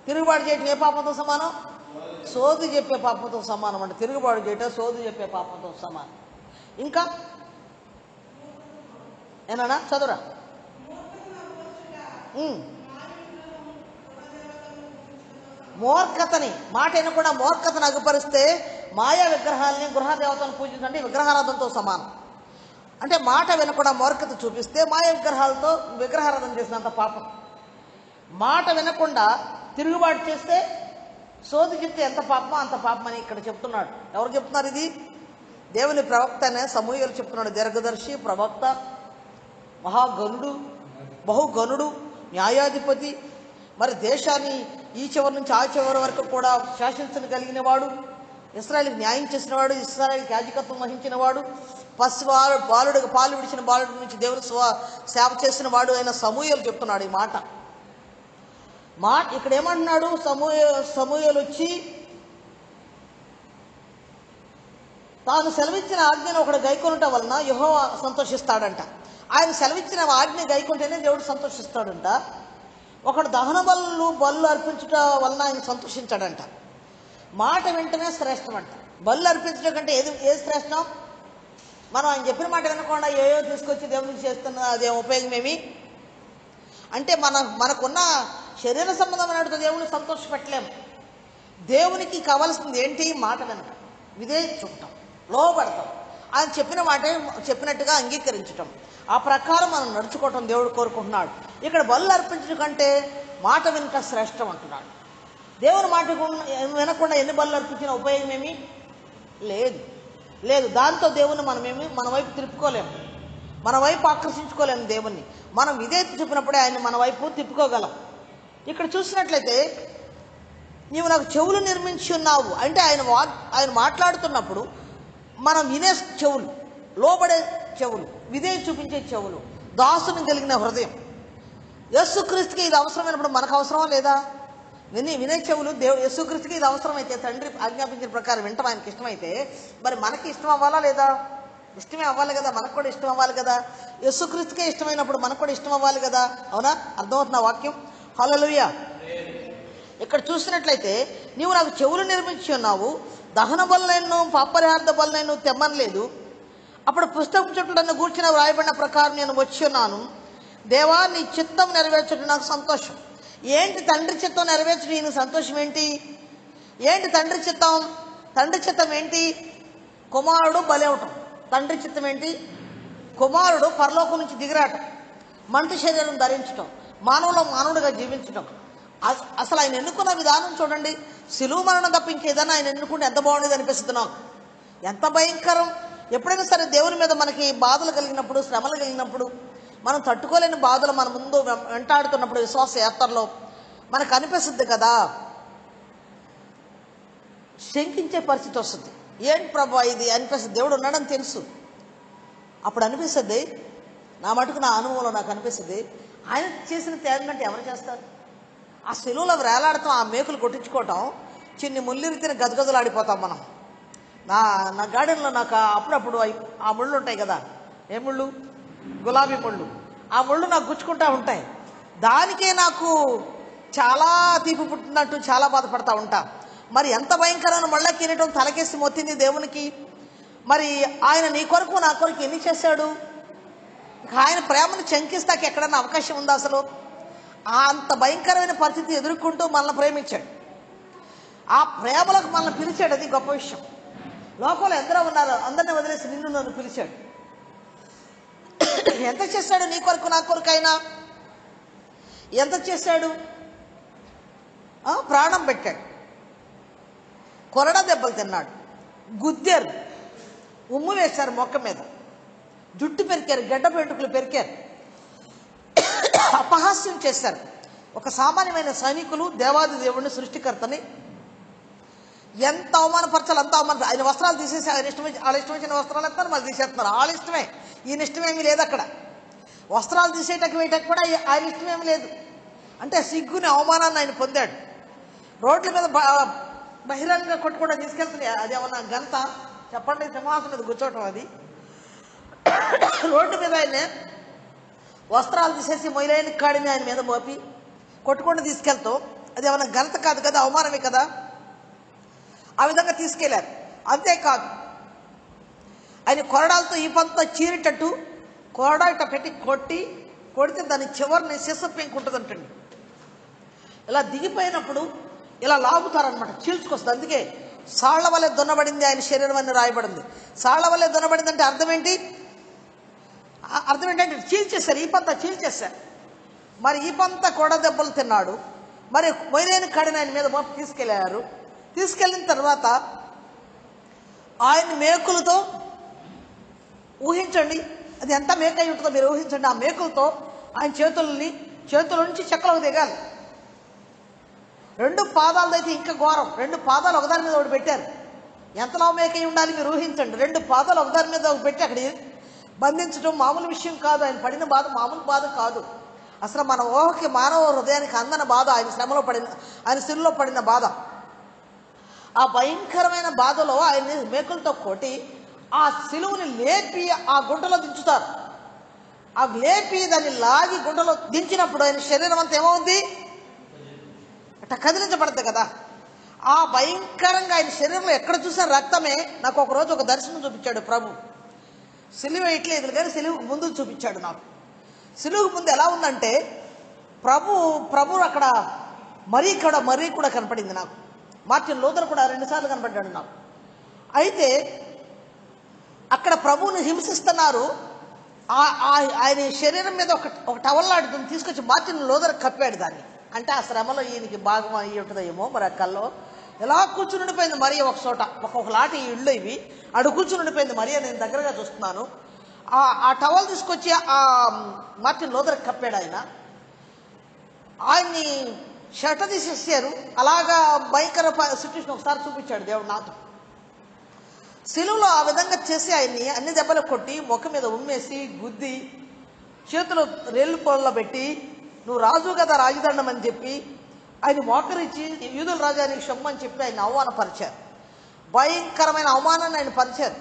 Speaker 1: తిరుగుబాటు చేయటం ఏ పాపంతో సమానం? సోది చెప్పే పాపంతో సమానం. అంటే తిరుగుబాటు చేయటం సోది చెప్పే పాపంతో సమానం. ఇంకా ఏనా చదువురా. మూర్ఖతని మాట అయినా కూడా మూర్ఖతను అగుపరిస్తే మాయా విగ్రహాలని గృహదేవతలను పూజించండి విగ్రహారాధనతో సమానం. అంటే మాట వినకుండా మూర్ఖత చూపిస్తే మాయా విగ్రహాలతో విగ్రహారాధన చేసినంత పాపం. మాట వినకుండా తిరుగుబాటు చేస్తే సోది చెప్తే ఎంత పాపమో అంత పాపమని ఇక్కడ చెప్తున్నాడు. ఎవరు చెప్తున్నారు ఇది? దేవుని ప్రవక్త అనే సమూయేలు చెప్తున్నాడు. దీర్ఘదర్శి, ప్రవక్త, మహాగణుడు, బహుగణుడు, న్యాయాధిపతి, మరి దేశాన్ని ఈ చివరి నుంచి ఆ చివరి వరకు కూడా శాసించగలిగిన వాడు, ఇశ్రాయేలుకి న్యాయం చేసిన వాడు, ఇశ్రాయేలుకి యాజకత్వం వహించిన వాడు, పాలు విడిచిన బాలుడి నుంచి దేవుని సేవ చేసిన వాడు అయిన సమూయేలు చెప్తున్నాడు ఈ మాట. ఇక్కడ ఏమంటున్నాడు? సమూయేలు వచ్చి తాను సెలవిచ్చిన ఆజ్ఞను ఒకడు గైకొనట వలన యెహోవా సంతోషిస్తాడంట. ఆయన సెలవిచ్చిన ఆజ్ఞ గైకొంటేనే దేవుడు సంతోషిస్తాడంట. ఒకడు దహన బలు అర్పించుట వలన ఆయన సంతోషించాడంట. మాట వెంటనే శ్రేష్టం అంట. బలు అర్పించడం కంటే ఏది శ్రేష్టం? మనం ఆయన చెప్పిన మాట వినకుండా ఏయో తీసుకొచ్చి దేవునికి చేస్తున్న అదేం ఉపయోగమేమి? అంటే మనకున్న శరీర సంబంధమైన దేవుని సంతోషపెట్టలేము. దేవునికి కావాల్సింది ఏంటి? మాట వినటం, విధేయత చూపటం, లోబడటం, ఆయన చెప్పిన మాటే చెప్పినట్టుగా అంగీకరించటం, ఆ ప్రకారం మనం నడుచుకోవటం దేవుడు కోరుకుంటున్నాడు. ఇక్కడ బలు అర్పించడం కంటే మాట వినట శ్రేష్టం అంటున్నాడు. దేవుని మాట వినకుండా ఎన్ని బలు అర్పించిన ఉపయోగం ఏమీ లేదు. దాంతో దేవుని మన వైపు తిప్పుకోలేము, మన వైపు ఆకర్షించుకోలేము. దేవుణ్ణి మనం విధేయత చూపినప్పుడే ఆయన మన వైపు తిప్పుకోగలం. ఇక్కడ చూసినట్లయితే నీవు నాకు చెవులు నిర్మించి ఉన్నావు అంటే ఆయన మాట్లాడుతున్నప్పుడు మనం వినే చెవులు, లోబడే చెవులు, విధేయ చూపించే చెవులు, దాసుని కలిగిన హృదయం. యేసుక్రీస్తుకి ఇది అవసరమైనప్పుడు మనకు అవసరమా లేదా? వినే చెవులు యేసుక్రీస్తుకి ఇది అవసరమైతే, తండ్రి ఆజ్ఞాపించిన ప్రకారం వింటాం ఆయనకి ఇష్టమైతే, మరి మనకి ఇష్టం అవ్వాలా లేదా? ఇష్టమే అవ్వాలి కదా, మనకు కూడా ఇష్టం అవ్వాలి కదా. యేసుక్రీస్తుకే ఇష్టమైనప్పుడు మనకు కూడా ఇష్టం అవ్వాలి కదా. అవునా? అర్థమవుతున్న వాక్యం? హల్లెలూయా. ఇక్కడ చూసినట్లయితే నీవు నాకు చెవులు నిర్మించి ఉన్నావు, దహన బలులైనను పాపరిహార్థ బలులైనను తెమ్మనలేదు. అప్పుడు పుస్తకం చుట్టూ నన్ను గూర్చిన వ్రాయబడిన ప్రకారం నేను వచ్చి ఉన్నాను. దేవా, నీ చిత్తం నెరవేర్చడం నాకు సంతోషం. ఏంటి తండ్రి చిత్తం నెరవేర్చడం? ఈయన సంతోషం ఏంటి? ఏంటి తండ్రి చిత్తం? తండ్రి చిత్తం ఏంటి? కుమారుడు బలవటం. తండ్రి చిత్తం ఏంటి? కుమారుడు పరలోకం నుంచి దిగిరాటం, మనిషి శరీరం ధరించటం, మానవుడుగా జీవించటం. అసలు ఆయన ఎన్నుకున్న విధానం చూడండి. సిలువ మరణం తప్ప ఇంకేదైనా ఆయన ఎన్నుకుంటే ఎంత బాగుండేది అనిపిస్తుంది నాకు. ఎంత భయంకరం! ఎప్పుడైనా సరే దేవుని మీద మనకి బాధలు కలిగినప్పుడు, శ్రమలు కలిగినప్పుడు, మనం తట్టుకోలేని బాధలు మన ముందు వెంటాడుతున్నప్పుడు విశ్వాస యాత్రలో మనకు అనిపిస్తుంది కదా, శంకించే పరిస్థితి వస్తుంది. ఏంటి ప్రభా ఇది అనిపిస్తుంది. దేవుడు ఉన్నాడని తెలుసు. అప్పుడు అనిపిస్తుంది, నా మటుకు నా అనుభవంలో నాకు అనిపిస్తుంది, ఆయన చేసిన త్యాగం కంటే ఎవరు చేస్తారు? ఆ సెలువులో వేలాడతాం, ఆ మేకులు కొట్టించుకోవటం, చిన్ని ముళ్ళిరితిని గజగజలాడిపోతాం మనం. నా గార్డెన్లో నాకు అప్పుడప్పుడు ఆ ముళ్ళు ఉంటాయి కదా, ఏ ముళ్ళు? గులాబీ ముళ్ళు. ఆ ముళ్ళు నాకు గుచ్చుకుంటూ ఉంటాయి. దానికే నాకు చాలా తీపి పుట్టినట్టు చాలా బాధపడతా ఉంటా. మరి ఎంత భయంకరమైన మళ్ళీ కిరీటం తలకేసి మొత్తింది దేవునికి. మరి ఆయన నీ కొరకు నా కొరకు ఎన్ని చేశాడు? ఆయన ప్రేమను శంకిస్తాకి ఎక్కడన్నా అవకాశం ఉందా అసలు? అంత భయంకరమైన పరిస్థితి ఎదుర్కొంటూ మనల్ని ప్రేమించాడు. ఆ ప్రేమలకు మనల్ని పిలిచాడు. అది గొప్ప విషయం. లోకంలో ఎందరో ఉన్నారు, అందరిని వదిలేసి నిన్ను నన్ను పిలిచాడు. ఎంత చేశాడు నీ కొరకు నా కొరకు? ఆయన ఎంత చేశాడు? ప్రాణం పెట్టాడు, కొరడా దెబ్బలు తిన్నాడు, గుద్దారు, ఉమ్ము వేశారు మొక్క మీద, జుట్టు పెరికారు, గడ్డ పెంటుకులు పెరికారు, అపహాస్యం చేశారు. ఒక సామాన్యమైన సైనికులు దేవాది దేవుడిని, సృష్టికర్తని ఎంత అవమానపరచాలి అంత అవమాన. ఆయన వస్త్రాలు తీసేసి వాళ్ళ ఇష్టం వచ్చిన వస్త్రాలు ఎత్తారు, మళ్ళీ తీసేస్తున్నారు. వాళ్ళ ఇష్టమే, ఈయన ఇష్టమేమీ లేదు. అక్కడ వస్త్రాలు తీసేటకు వేయటకు కూడా ఆయన ఇష్టమేమి లేదు. అంటే సిగ్గుని, అవమానాన్ని ఆయన పొందాడు. రోడ్ల మీద బహిరంగ కొట్టుకుండా తీసుకెళ్తున్నాయి. అది ఏమన్నా ఘనత చెప్పండి? సింహాసనం మీద కూర్చోవటం అది. రోడ్డు మీద ఆయన వస్త్రాలు తీసేసి మొయిలైన కాడిని ఆయన మీద మోపి కొట్టుకుండా తీసుకెళ్తాం. అది ఏమన్నా ఘనత కాదు కదా, అవమానమే కదా. ఆ విధంగా తీసుకెళ్లారు. అంతేకాదు, ఆయన కొరడాలతో ఈ పంత చీరేటట్టు కొరడా ఇట్ట పెట్టి కొడితే దాని చివరిని శిశ పెంకుంటుందంటండి. ఇలా దిగిపోయినప్పుడు ఇలా లాగుతారనమాట, చీల్చుకొస్తుంది. అందుకే సాళ్ల వల్లే దున్నబడింది ఆయన శరీరం అని రాయబడింది. సాళ్ల వల్లే దున్నబడింది అంటే అర్థం ఏంటి? అర్థం ఏంటంటే చీల్చేశారు, ఈ పంత చీల్చేశారు. మరి ఈ పంత కొడ దెబ్బలు తిన్నాడు. మరి మొయిలేని కడిని ఆయన మీద మోపి తీసుకెళ్లారు. తీసుకెళ్ళిన తర్వాత ఆయన మేకులతో, ఊహించండి అది ఎంత మేక అయి ఉంటుందో మీరు ఊహించండి. ఆ మేకులతో ఆయన చేతుల నుంచి చెక్కలకు దిగాలి. 2 పాదాలతో అయితే ఇంకా ఘోరం. 2 పాదాలు ఒకదాని మీద ఒకటి పెట్టారు. ఎంతలో మేక అయి ఉండాలి మీరు ఊహించండి. 2 పాదాలు ఒకదాని మీద ఒకటి పెట్టి అక్కడ బంధించడం మామూలు విషయం కాదు. ఆయన పడిన బాధ మామూలు బాధ కాదు. అసలు మన ఊహకి, మానవ హృదయానికి అందని బాధ ఆయన శ్రమలో పడిన, ఆయన సిలువలో పడిన బాధ. ఆ భయంకరమైన బాధలో ఆయన్ని మేకులతో కొట్టి ఆ సిలువుని లేపి ఆ గుంటలో దించుతారు. ఆ లేపి దాన్ని లాగి గుంటలో దించినప్పుడు ఆయన శరీరం అంతా ఏమవుద్ది? అట్లా కదిలించబడద్దు కదా. ఆ భయంకరంగా ఆయన శరీరంలో ఎక్కడ చూసిన రక్తమే. నాకు ఒకరోజు ఒక దర్శనం చూపించాడు ప్రభు. సిలువ వేయట్లేదు కానీ సిలువుకు ముందు చూపించాడు నాకు. సిలువుకు ముందు ఎలా ఉందంటే ప్రభు అక్కడ మరీ కూడా కనపడింది నాకు. మార్టిన్ లూథర్ కూడా 2 సార్లు కనపడ్డాడు నాకు. అయితే అక్కడ ప్రభువుని హింసిస్తున్నారు. ఆయన శరీరం మీద ఒక టవల్ లాంటిది తీసుకొచ్చి మార్టిన్ లూథర్ కప్పాడు దాన్ని. అంటే ఆ శ్రమలో ఈయనకి భాగం అయ్యి ఉంటుందేమో మరి. ఆ కల్లో ఎలా కూర్చుని ఉండిపోయింది మరి ఒక చోట. ఒక్కొక్క లాటి ఇళ్ళు ఇవి అడు కూర్చుని ఉండిపోయింది మరి. నేను దగ్గరగా చూస్తున్నాను. ఆ టవల్ తీసుకొచ్చి ఆ మార్టిన్ లూథర్ కప్పాడు. ఆయన్ని షర్ట్ తీసేసారు. అలాగా భయంకర సిచ్యువేషన్ ఒకసారి చూపించాడు దేవుడు నాతో. సిలువలో ఆ విధంగా చేసి ఆయన్ని అన్ని దెబ్బలు కొట్టి ముఖం మీద ఉమ్మేసి గుద్ది చేతులు రేళ్ళు పొలలో పెట్టి నువ్వు రాజు కదా రాజదండం అని చెప్పి ఆయన మోకరించి యూదుల రాజానికి క్షమ్మని చెప్పి ఆయన అవమానపరిచారు. భయంకరమైన అవమానాన్ని ఆయన పరిచారు.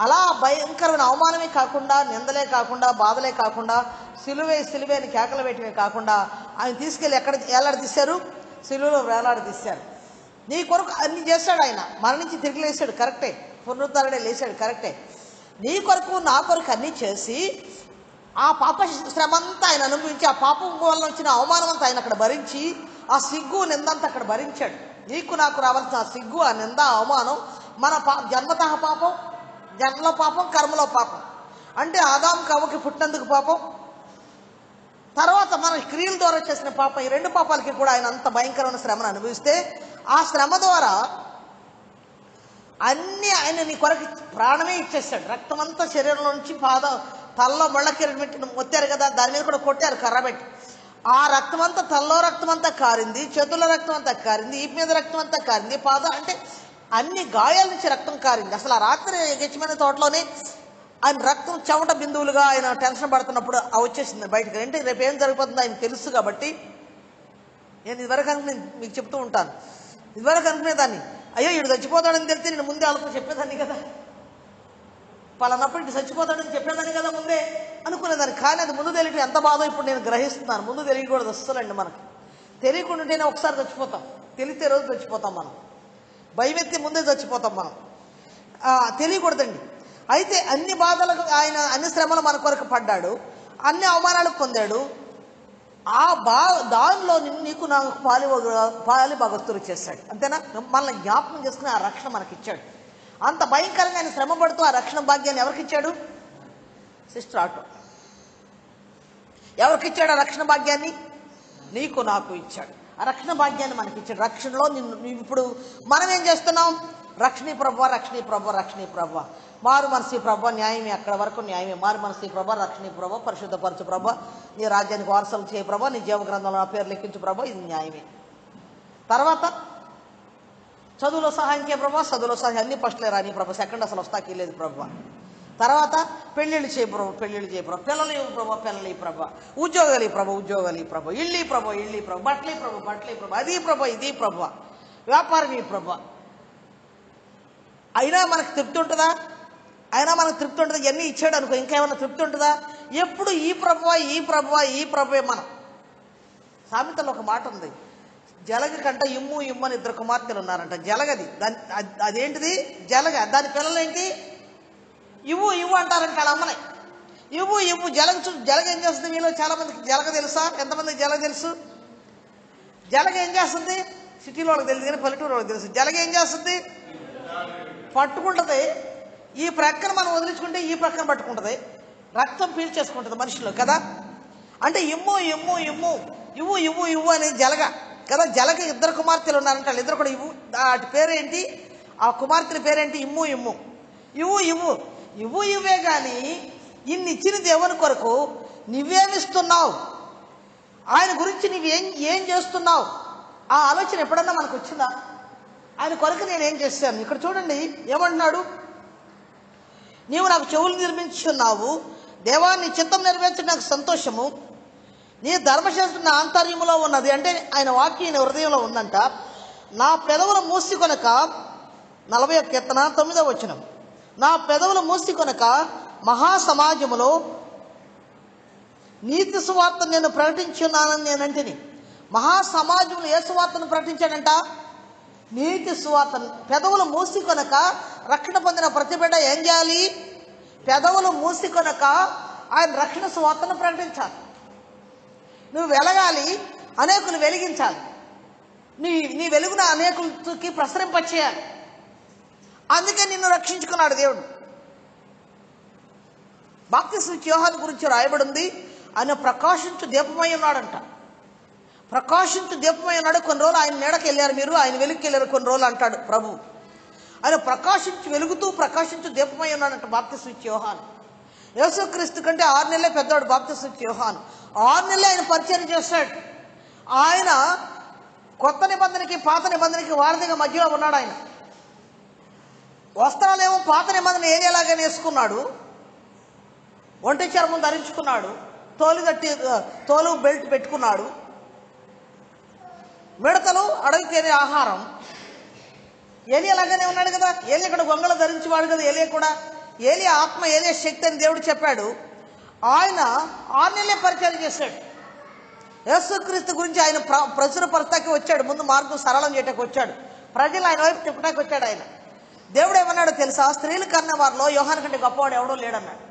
Speaker 1: అలా భయంకరమైన అవమానమే కాకుండా, నిందలే కాకుండా, బాధలే కాకుండా, సిలువే అని కేకలు పెట్టినవి కాకుండా ఆయన తీసుకెళ్ళి ఎక్కడ వేలాడదీశారు? సిలువలో వేలాడదీశారు. నీ కొరకు అన్ని చేశాడు ఆయన. మరణించి తిరిగి లేచాడు, కరెక్టే. పునరుద్ధరణే లేచాడు, కరెక్టే. నీ కొరకు నా కొరకు అన్నీ చేసి ఆ పాప శ్రమంతా ఆయన అనుభవించి, ఆ పాపం వల్ల వచ్చిన అవమానం అంతా ఆయన అక్కడ భరించి, ఆ సిగ్గు నిందంతా అక్కడ భరించాడు. నీకు నాకు రావాల్సిన ఆ సిగ్గు, ఆ నింద, అవమానం మన జన్మతః పాపం, జన్మలో పాపం, కర్మలో పాపం. అంటే ఆదాము కవ్వకి పుట్టినందుకు పాపం, తర్వాత మన క్రియల ద్వారా చేసిన పాపం, ఈ రెండు పాపాలకి కూడా ఆయన అంత భయంకరమైన శ్రమను అనుభవిస్తే, ఆ శ్రమ ద్వారా అన్నీ ఆయన నీ కొరకు ప్రాణమే ఇచ్చేస్తాడు. రక్తం అంతా శరీరంలో నుంచి తలలో ముళ్ళకిరీటం పెట్టి మొత్తారు కదా, దాని మీద కూడా కొట్టారు కర్రబెట్టి. ఆ రక్తం అంతా తలలో రక్తం అంతా కారింది, చేతుల్లో రక్తం అంతా కారింది, ఈ మీద రక్తం అంతా కారింది, అంటే అన్ని గాయాల నుంచి రక్తం కారింది. అసలు ఆ రాత్రి గెచ్చిమైన తోటలోనే ఆయన రక్తం చెమట బిందువులుగా ఆయన టెన్షన్ పడుతున్నప్పుడు వచ్చేసింది బయటకు. అంటే రేపు ఏం జరిగిపోతుందో ఆయన తెలుసు కాబట్టి. నేను ఇదివరకు మీకు చెప్తూ ఉంటాను, ఇదివరకు అనుకునేదాన్ని, అయ్యో ఇడు చచ్చిపోతాడని తెలిస్తే నేను ముందే ఆలోచన చెప్పేదాన్ని కదా, పలానప్పుడు ఇటు చచ్చిపోతాడని చెప్పేదాన్ని కదా ముందే అనుకునేదాన్ని. కానీ అది ముందు తెలియటం ఎంత బాధో ఇప్పుడు నేను గ్రహిస్తున్నాను. ముందు తెలియకూడదు అస్సలండి. మనకు తెలియకుండా ఉంటేనే ఒకసారి చచ్చిపోతాం, తెలిస్తే రోజు చచ్చిపోతాం మనం. భయం ఎత్తి ముందే చచ్చిపోతాం మనం, తెలియకూడదండి. అయితే అన్ని బాధలకు ఆయన, అన్ని శ్రమలు మన కొరకు పడ్డాడు, అన్ని అవమానాలకు పొందాడు. దానిలో నీకు నాకు పాలి భగస్తులు చేశాడు. అంతేనా? మనల్ని జ్ఞాపకం చేసుకుని ఆ రక్షణ మనకిచ్చాడు. అంత భయంకరంగా ఆయన శ్రమ పడుతూ ఆ రక్షణ భాగ్యాన్ని ఎవరికి ఇచ్చాడు? సిస్టర్ ఆటో ఎవరికిచ్చాడు ఆ రక్షణ భాగ్యాన్ని? నీకు నాకు ఇచ్చాడు. ఆ రక్షణ భాగ్యాన్ని మనకి ఇచ్చాడు. రక్షణలో ఇప్పుడు మనం ఏం చేస్తున్నాం? రక్షణీ ప్రభు, రక్షణీ ప్రభు, రక్షణీ ప్రభు, మారు మనసి ప్రభు, న్యాయమే, అక్కడ వరకు న్యాయమే. మారు మనసి ప్రభు, రక్షణీ ప్రభు, పరిశుద్ధపరచు ప్రభు, నీ రాజ్యానికి వారసులు చేయ ప్రభు, నీ జీవ గ్రంథంలో నా పేరు లెక్కించు ప్రభు, ఇది న్యాయమే. తర్వాత చదువులో సహాయం చేయ ప్రభు, చదువులో సహాయం అన్ని ఫస్ట్లే రాని ప్రభు, సెకండ్ అసలు వస్తాకి లేదు ప్రభు. తర్వాత పెళ్ళిళ్ళు చేయ ప్రభు, పెళ్ళిళ్ళు చేయ ప్రభు, పిల్లలు ఇవ్వు ప్రభు, పిల్లలు ఈ ప్రభు, ఉద్యోగాలు ఈ ప్రభు, ఉద్యోగాలు ఈ ప్రభు, ఇల్లు ఈ ప్రభు, ఇల్లు ఈ ప్రభు, బట్టలు ఈ ప్రభు, బట్టలు ఈ ప్రభు, అది ప్రభు, ఇది ప్రభు, వ్యాపారం ఈ ప్రభు. అయినా మనకు తృప్తి ఉంటుందా? అయినా మనకు తృప్తి ఉంటుందా? ఇవన్నీ ఇచ్చాడు అనుకో, ఇంకేమైనా తృప్తి ఉంటుందా? ఎప్పుడు ఈ ప్రభువా, ఈ ప్రభువా, ఈ ప్రభువే. మనం సామెతలో ఒక మాట ఉంది, జలగ కంట ఇమ్ము ఇమ్మని ఇద్దరు కుమార్తెలు ఉన్నారంట. జలగది, దాని అదేంటిది? జలగ. దాని పిల్లలు ఏంటి? ఇవ్వు ఇవ్వు అంటారంట వాళ్ళ అమ్మని. ఇవ్వు ఇవ్వు. జలగ ఏం చేస్తుంది? మీలో చాలా మందికి జలగ తెలుసా? ఎంతమందికి జలగ తెలుసు? జలగ ఏం చేస్తుంది? సిటీలో వాళ్ళకి తెలుసు కానీ పల్లెటూరు వాళ్ళకి తెలుసు. జలగ ఏం చేస్తుంది? పట్టుకుంటుంది. ఈ ప్రక్కన మనం వదిలించుకుంటే ఈ ప్రక్కన పట్టుకుంటుంది, రక్తం పీల్చేసుకుంటుంది మనిషిలో కదా. అంటే ఇమ్ము ఇమ్ము ఇమ్ము, ఇవ్వు ఇవ్వు ఇవ్వు అనేది జలగ కదా. జలగ ఇద్దరు కుమార్తెలు ఉన్నారంట, వాళ్ళు ఇద్దరు కూడా ఇవ్వు. వాటి పేరేంటి? ఆ కుమార్తెల పేరేంటి? ఇమ్ము ఇమ్ము. ఇవ్వు ఇవ్వు ఇవ్వు ఇవ్వే కానీ ఇన్ని ఇచ్చిన దేవుని కొరకు నువ్వేమిస్తున్నావు, ఆయన గురించి ఏం చేస్తున్నావు, ఆ ఆలోచన ఎప్పుడన్నా మనకు వచ్చిందా? ఆయన కొరకు నేనేం చేశాను? ఇక్కడ చూడండి ఏమంటున్నాడు, నీవు నాకు చెవులు నిర్మించున్నావు, దేవా నీ చిత్తం నెరవేర్చడం నాకు సంతోషము, నీ ధర్మశాస్త్రం నా ఆంతర్యంలో ఉన్నది. అంటే ఆయన వాక్యం ఆయన హృదయంలో ఉందంట. నా పెదవులు మూసి కొనక, 41 కీర్తన 9వ వచనం, నా పెదవులు మూసి కొనక మహాసమాజములో నీతి సువార్త నేను ప్రకటించున్నానని నేనంటిని. మహాసమాజంలో ఏ సువార్తను ప్రకటించాడంట? నీతి సువార్త. పెదవులు మూసి కొనక రక్షణ పొందిన ప్రతి బిడ్డ ఏం చేయాలి? పెదవులు మూసి కొనక ఆయన రక్షణ సువార్తను ప్రకటించాలి. నువ్వు వెలగాలి, అనేకులు వెలిగించాలి, నీ వెలుగున అనేకులకి ప్రసరింపచేయాలి. అందుకే నిన్ను రక్షించుకున్నాడు దేవుడు. బాప్తిస్మ యోహాను గురించి రాయబడింది, ఆయన ప్రకాశించు దీపమై ఉన్నాడంట. ప్రకాశించు దీపమై ఉన్నాడు. కొన్ని రోజులు ఆయన నీడకి వెళ్ళారు మీరు, ఆయన వెలుగుకి వెళ్ళారు కొన్ని రోజులు అంటాడు ప్రభు. ఆయన ప్రకాశించి వెలుగుతూ ప్రకాశించు దీపమై ఉన్నాడంట బాప్తిస్మ యోహాను. యేసుక్రీస్తు కంటే 6 నెలలే పెద్దవాడు బాప్తిస్మ యోహాను. 6 నెలలే ఆయన పరిచయం చేశాడు. ఆయన కొత్త నిబంధనకి పాత నిబంధనకి వారధిగా మధ్యలో ఉన్నాడు ఆయన. వస్త్రాలేమో పాత నిబంధన ఏలియాలాగానే వేసుకున్నాడు, ఒంటి చర్మం ధరించుకున్నాడు, తోలు బెల్ట్ పెట్టుకున్నాడు, మిడతలు అడవి తేనే ఆహారం. ఏలియాలాగానే ఉన్నాడు కదా. ఏలియా ఇక్కడ గొంగళ ధరించేవాడు కదా. ఏలియా కూడా ఏలియా ఆత్మ, ఏలియా శక్తి అని దేవుడు చెప్పాడు. ఆయన 6 నెలలే పరిచయం చేశాడు. యేసుక్రీస్తు గురించి ఆయన ప్రచురపరచడానికి వచ్చాడు. ముందు మార్గం సరళం చేయడానికి వచ్చాడు. ప్రజలు ఆయన వైపు తిప్పడానికి వచ్చాడు. ఆయన దేవుడు ఏమన్నాడో తెలుసా? స్త్రీలు కన్న వారిలో యోహాను కంటే గొప్పవాడు ఎవడో లేడన్నాడు.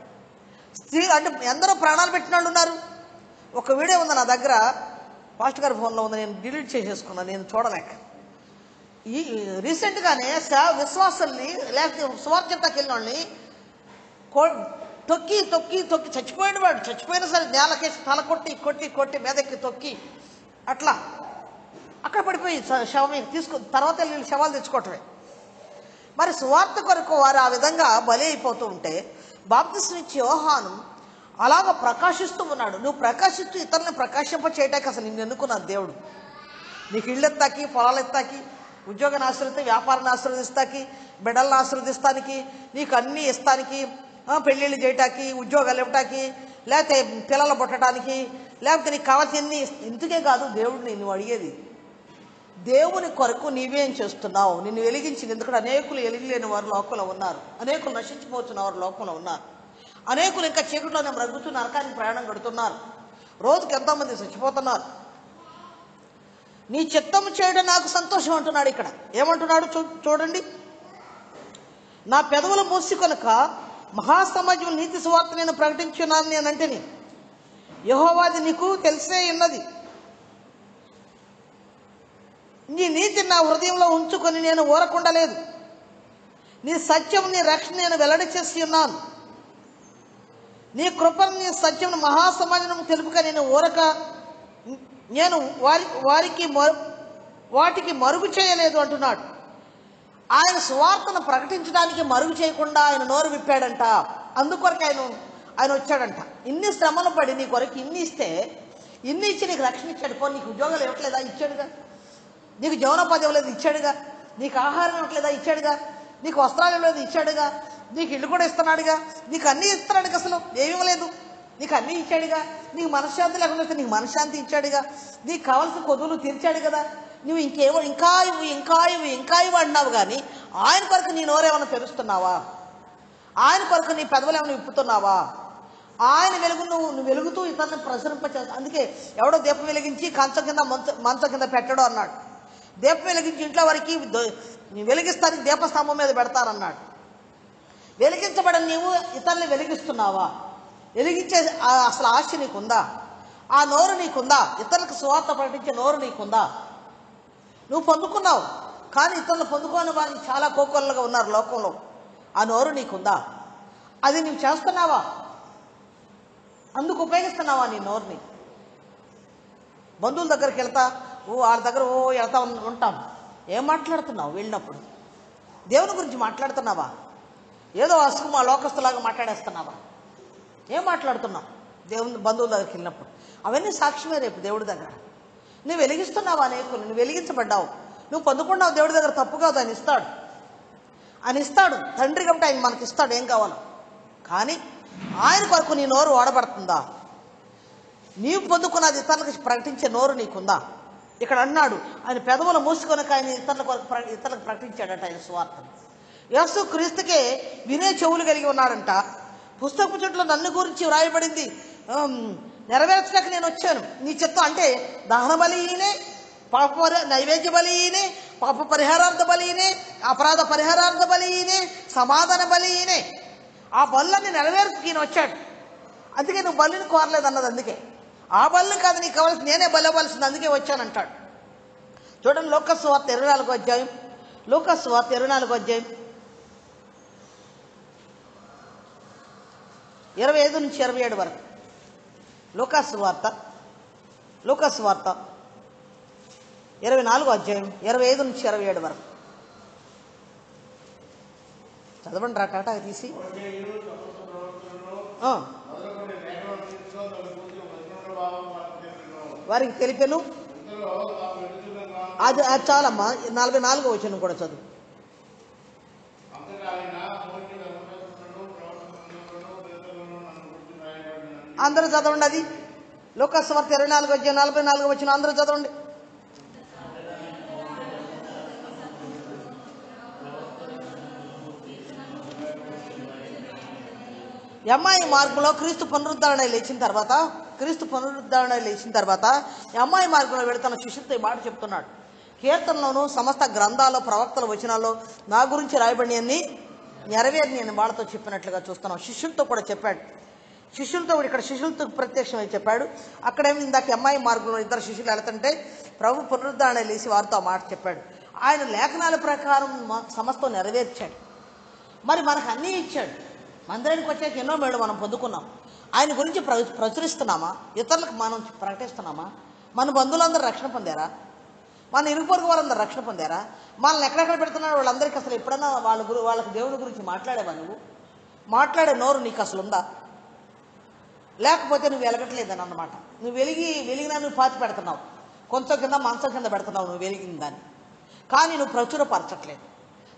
Speaker 1: స్త్రీ అంటే ఎందరో ప్రాణాలు పెట్టిన వాళ్ళు ఉన్నారు. ఒక వీడియో ఉంది నా దగ్గర, పాస్టర్ గారి ఫోన్లో ఉంది, నేను డిలీట్ చేసేసుకున్నాను, నేను చూడలేక. ఈ రీసెంట్గానే విశ్వాసాల్ని లేకపోతే సువార్తకి వెళ్ళిన వాళ్ళని తొక్కి తొక్కి తొక్కి చచ్చిపోయిన వాడు, చచ్చిపోయినా సరే నేలకేసి తల కొట్టి కొట్టి కొట్టి మీదకి తొక్కి అట్లా అక్కడ పడిపోయి శవం తర్వాత వీళ్ళు శవాలు తెచ్చుకోవటమే. మరి సువార్త కొరకు వారు ఆ విధంగా బలి అయిపోతూ ఉంటే బాప్తిస్మం ఇచ్చే యోహాను అలాగ ప్రకాశిస్తూ ఉన్నాడు. నువ్వు ప్రకాశిస్తూ ఇతరులను ప్రకాశింప చేయటానికి అసలు నిన్ను ఎన్నుకున్నాడు దేవుడు. నీకు ఇళ్ళు ఎత్తాకి, పొలాలు ఎత్తాకి, ఉద్యోగాన్ని ఆశీర్వదిస్తే, వ్యాపారాన్ని ఆశీర్వదిస్తాకి, బిడ్డలను ఆశీర్వదిస్తానికి, నీకు అన్నీ ఇస్తానికి, పెళ్ళిళ్ళు చేయటానికి, ఉద్యోగాలు ఇవ్వటానికి, లేకపోతే పిల్లలు పుట్టడానికి, లేకపోతే నీకు కావాల్సింది ఇందుకే కాదు దేవుడు నిన్ను అడిగేది. దేవుని కొరకు నీవేం చేస్తున్నావు? నిన్ను వెలిగించింది. ఎందుకంటే అనేకులు వెలిగిలేని వారు లోకంలో ఉన్నారు, అనేకులు నశించిపోతున్న వారు లోకంలో ఉన్నారు, అనేకులు ఇంకా చీకట్లోనే మ్రగ్గుతూ నరకానికి ప్రయాణం కడుతున్నారు, రోజుకి ఎంతోమంది చచ్చిపోతున్నారు. నీ చిత్తము చేయడం నాకు సంతోషం అంటున్నాడు. ఇక్కడ ఏమంటున్నాడు చూడండి. నా పెదవులు మూసి కనుక మహాసమాజం నీతి సువార్త నేను ప్రకటించున్నాను నేనంటేని, యెహోవాది నీకు తెలిసే ఉన్నది. నీ నీతిని నా హృదయంలో ఉంచుకొని నేను ఊరకుండలేదు. నీ సత్యం, నీ రక్షణ నేను వెల్లడి చేసి ఉన్నాను. నీ కృపను, నీ సత్యం మహాసమాజం తెలుపుక నేను ఊరక, నేను వాటికి మరుగు చేయలేదు అంటున్నాడు. ఆయన సువార్తను ప్రకటించడానికి మరుగు చేయకుండా ఆయన నోరు విప్పాడంట. అందుకొరకు ఆయన వచ్చాడంట. ఇన్ని శ్రమలు పడి నీ కొరకు ఇన్ని ఇస్తే, ఇన్ని ఇచ్చి నీకు రక్షణ ఇచ్చాడు. పో, నీకు ఉద్యోగాలు ఇవ్వట్లేదా? ఇచ్చాడుగా. నీకు జీవనోపాధి ఇవ్వలేదు? ఇచ్చాడుగా. నీకు ఆహారం ఇవ్వట్లేదా? ఇచ్చాడుగా. నీకు వస్త్రాలు ఇవ్వలేదు? ఇచ్చాడుగా. నీకు ఇల్లు కూడా ఇస్తున్నాడుగా. నీకు అన్నీ ఇస్తున్నాడుగా. అసలు ఏమి ఇవ్వలేదు, నీకు అన్నీ ఇచ్చాడుగా. నీకు మనశ్శాంతి లేకుండా వస్తే నీకు మనశ్శాంతి ఇచ్చాడుగా. నీకు కావాల్సిన కొదువులు తీర్చాడు కదా. నువ్వు ఇంకేమో ఇంకా ఇవ్వు ఇంకా ఇవ్వు ఇంకా ఇవ్వు అంటున్నావు, కానీ ఆయన కొరకు నీ నోరేమన్నా తెరుస్తున్నావా? ఆయన కొరకు నీ పెదవులు ఏమైనా విప్పుతున్నావా? ఆయన వెలుగు నువ్వు వెలుగుతూ ఇతరులను ప్రసరింపచేస్తా. అందుకే ఎవడో దీపం వెలిగించి మంచం కింద పెట్టడం అన్నాడు. దీపం వెలిగించి ఇంట్లో వారికి వెలిగిస్తానికి దీపస్తంభం మీద పెడతారన్నాడు. వెలిగించబడని నీవు ఇతరులను వెలిగిస్తున్నావా? వెలిగించే అసలు ఆశ నీకుందా? ఆ నోరు నీకుందా? ఇతరులకు సువార్త ప్రకటించే నోరు నీకుందా? నువ్వు పొందుకున్నావు, కానీ ఇతరులు పొందుకోని వారికి చాలా కోకొల్లగా ఉన్నారు లోకంలో. ఆ నోరు నీకుందా? అది నువ్వు చేస్తున్నావా? అందుకు ఉపయోగిస్తున్నావా నీ నోరుని? బంధువుల దగ్గరికి వెళ్తా, వాళ్ళ దగ్గర వెళ్తా ఉంటాం. ఏం మాట్లాడుతున్నావు వెళ్ళినప్పుడు? దేవుని గురించి మాట్లాడుతున్నావా? ఏదో అసుకు లోకస్తులాగా మాట్లాడేస్తున్నావా? ఏం మాట్లాడుతున్నావు దేవుని బంధువుల దగ్గరికి వెళ్ళినప్పుడు? అవన్నీ సాక్ష్యమే రేపు దేవుడి దగ్గర. నువ్వు వెలిగిస్తున్నావా? అనేకులు నువ్వు వెలిగించబడ్డావు, నువ్వు పొందుకున్నావు. దేవుడి దగ్గర తప్పు కాదు, ఆయన ఇస్తాడు. ఆయన ఇస్తాడు, తండ్రి కాబట్టి ఆయన మనకి ఇస్తాడు ఏం కావాలో. కానీ ఆయన కొరకు నీ నోరు ఓడబడుతుందా? నీవు పొందుకున్నది ఇతరులకు ప్రకటించే నోరు నీకుందా? ఇక్కడ అన్నాడు, ఆయన పెదవులు మూసుకొనక ఆయన ఇతరులకు ప్రకటించాడట ఆయన సువార్తను. యేసు క్రీస్తుకే వినే చెవులు కలిగి ఉన్నాడంట. పుస్తకపు చుట్టూ నన్ను గురించి వ్రాయబడింది నెరవేర్చడానికి నేను వచ్చాను. నీ చిత్తం అంటే దహన బలి ఈయనే, నైవేద్య బలి ఈయనే, పాప పరిహారార్థ బలి ఈయనే, అపరాధ పరిహారార్థ బలి ఈయనే, సమాధాన బలి ఈయనే. ఆ బలులన్నీ నెరవేర్చి ఈయన వచ్చాడు. అందుకే నువ్వు బలిని కోరలేదు అన్నది. అందుకే ఆ బలిని కాదు నీకు కావాల్సి, నేనే బలి అవ్వాల్సింది, అందుకే వచ్చానంటాడు. చూడండి, లూకా సువార్త 24వ అధ్యాయం, లూకా సువార్త 24వ అధ్యాయం 25 నుంచి 27 వరకు. లూకా సువార్త 24వ అధ్యాయం 25 నుంచి 27 వరకు చదవండి రా టాటా తీసి. వారికి తెలిపెను, అది అది చాలమ్మా. 44వ వచనం కూడా చదువు. అందరూ చదవండి. అది లూకాసు వార్త 24:44 వచ్చిన అందరూ చదవండి. అమ్మాయి మార్గంలో క్రీస్తు పునరుద్ధరణ లేచిన తర్వాత అమ్మాయి మార్గంలో వెళుతున్న శిష్యులతో ఈ మాట చెప్తున్నాడు. కీర్తనలోను సమస్త గ్రంథాల్లో ప్రవక్తల వచనాల్లో నా గురించి రాయబడి అన్ని నెరవేరి నేను వాళ్ళతో చెప్పినట్లుగా చూస్తున్నాం. శిష్యులతో కూడా చెప్పాడు. ఇక్కడ శిష్యులతో ప్రత్యక్షమై చెప్పాడు. అక్కడేమి ఇందాక అమ్మాయి మార్గంలో ఇద్దరు శిష్యులు వెళుతుంటే ప్రభు పునరుద్ధరణ లేచి వారితో ఆ మాట చెప్పాడు. ఆయన లేఖనాల ప్రకారం సమస్తం నెరవేర్చాడు. మరి మనకు అన్నీ ఇచ్చాడు. మందిరానికి వచ్చాక ఎన్నో మేలు మనం పొందుకున్నాం. ఆయన గురించి ప్రచురిస్తున్నామా? ఇతరులకు మనం ప్రకటిస్తున్నామా? మన బంధువులందరూ రక్షణ పొందారా? మన ఇరుగు పొరుగు వాళ్ళందరూ రక్షణ పొందారా? మనల్ని ఎక్కడెక్కడ పెడుతున్నాడు వాళ్ళందరికీ అసలు ఎప్పుడైనా వాళ్ళకి దేవుని గురించి మాట్లాడేవా? నువ్వు మాట్లాడే నోరు నీకు అసలు ఉందా? లేకపోతే నువ్వు వెలగట్లేదని అన్నమాట. నువ్వు వెలిగినా నువ్వు పాతి పెడుతున్నావు, కొంచెం కింద మంచం కింద పెడుతున్నావు నువ్వు వెలిగిన దాన్ని, కానీ నువ్వు ప్రచురపరచట్లేదు.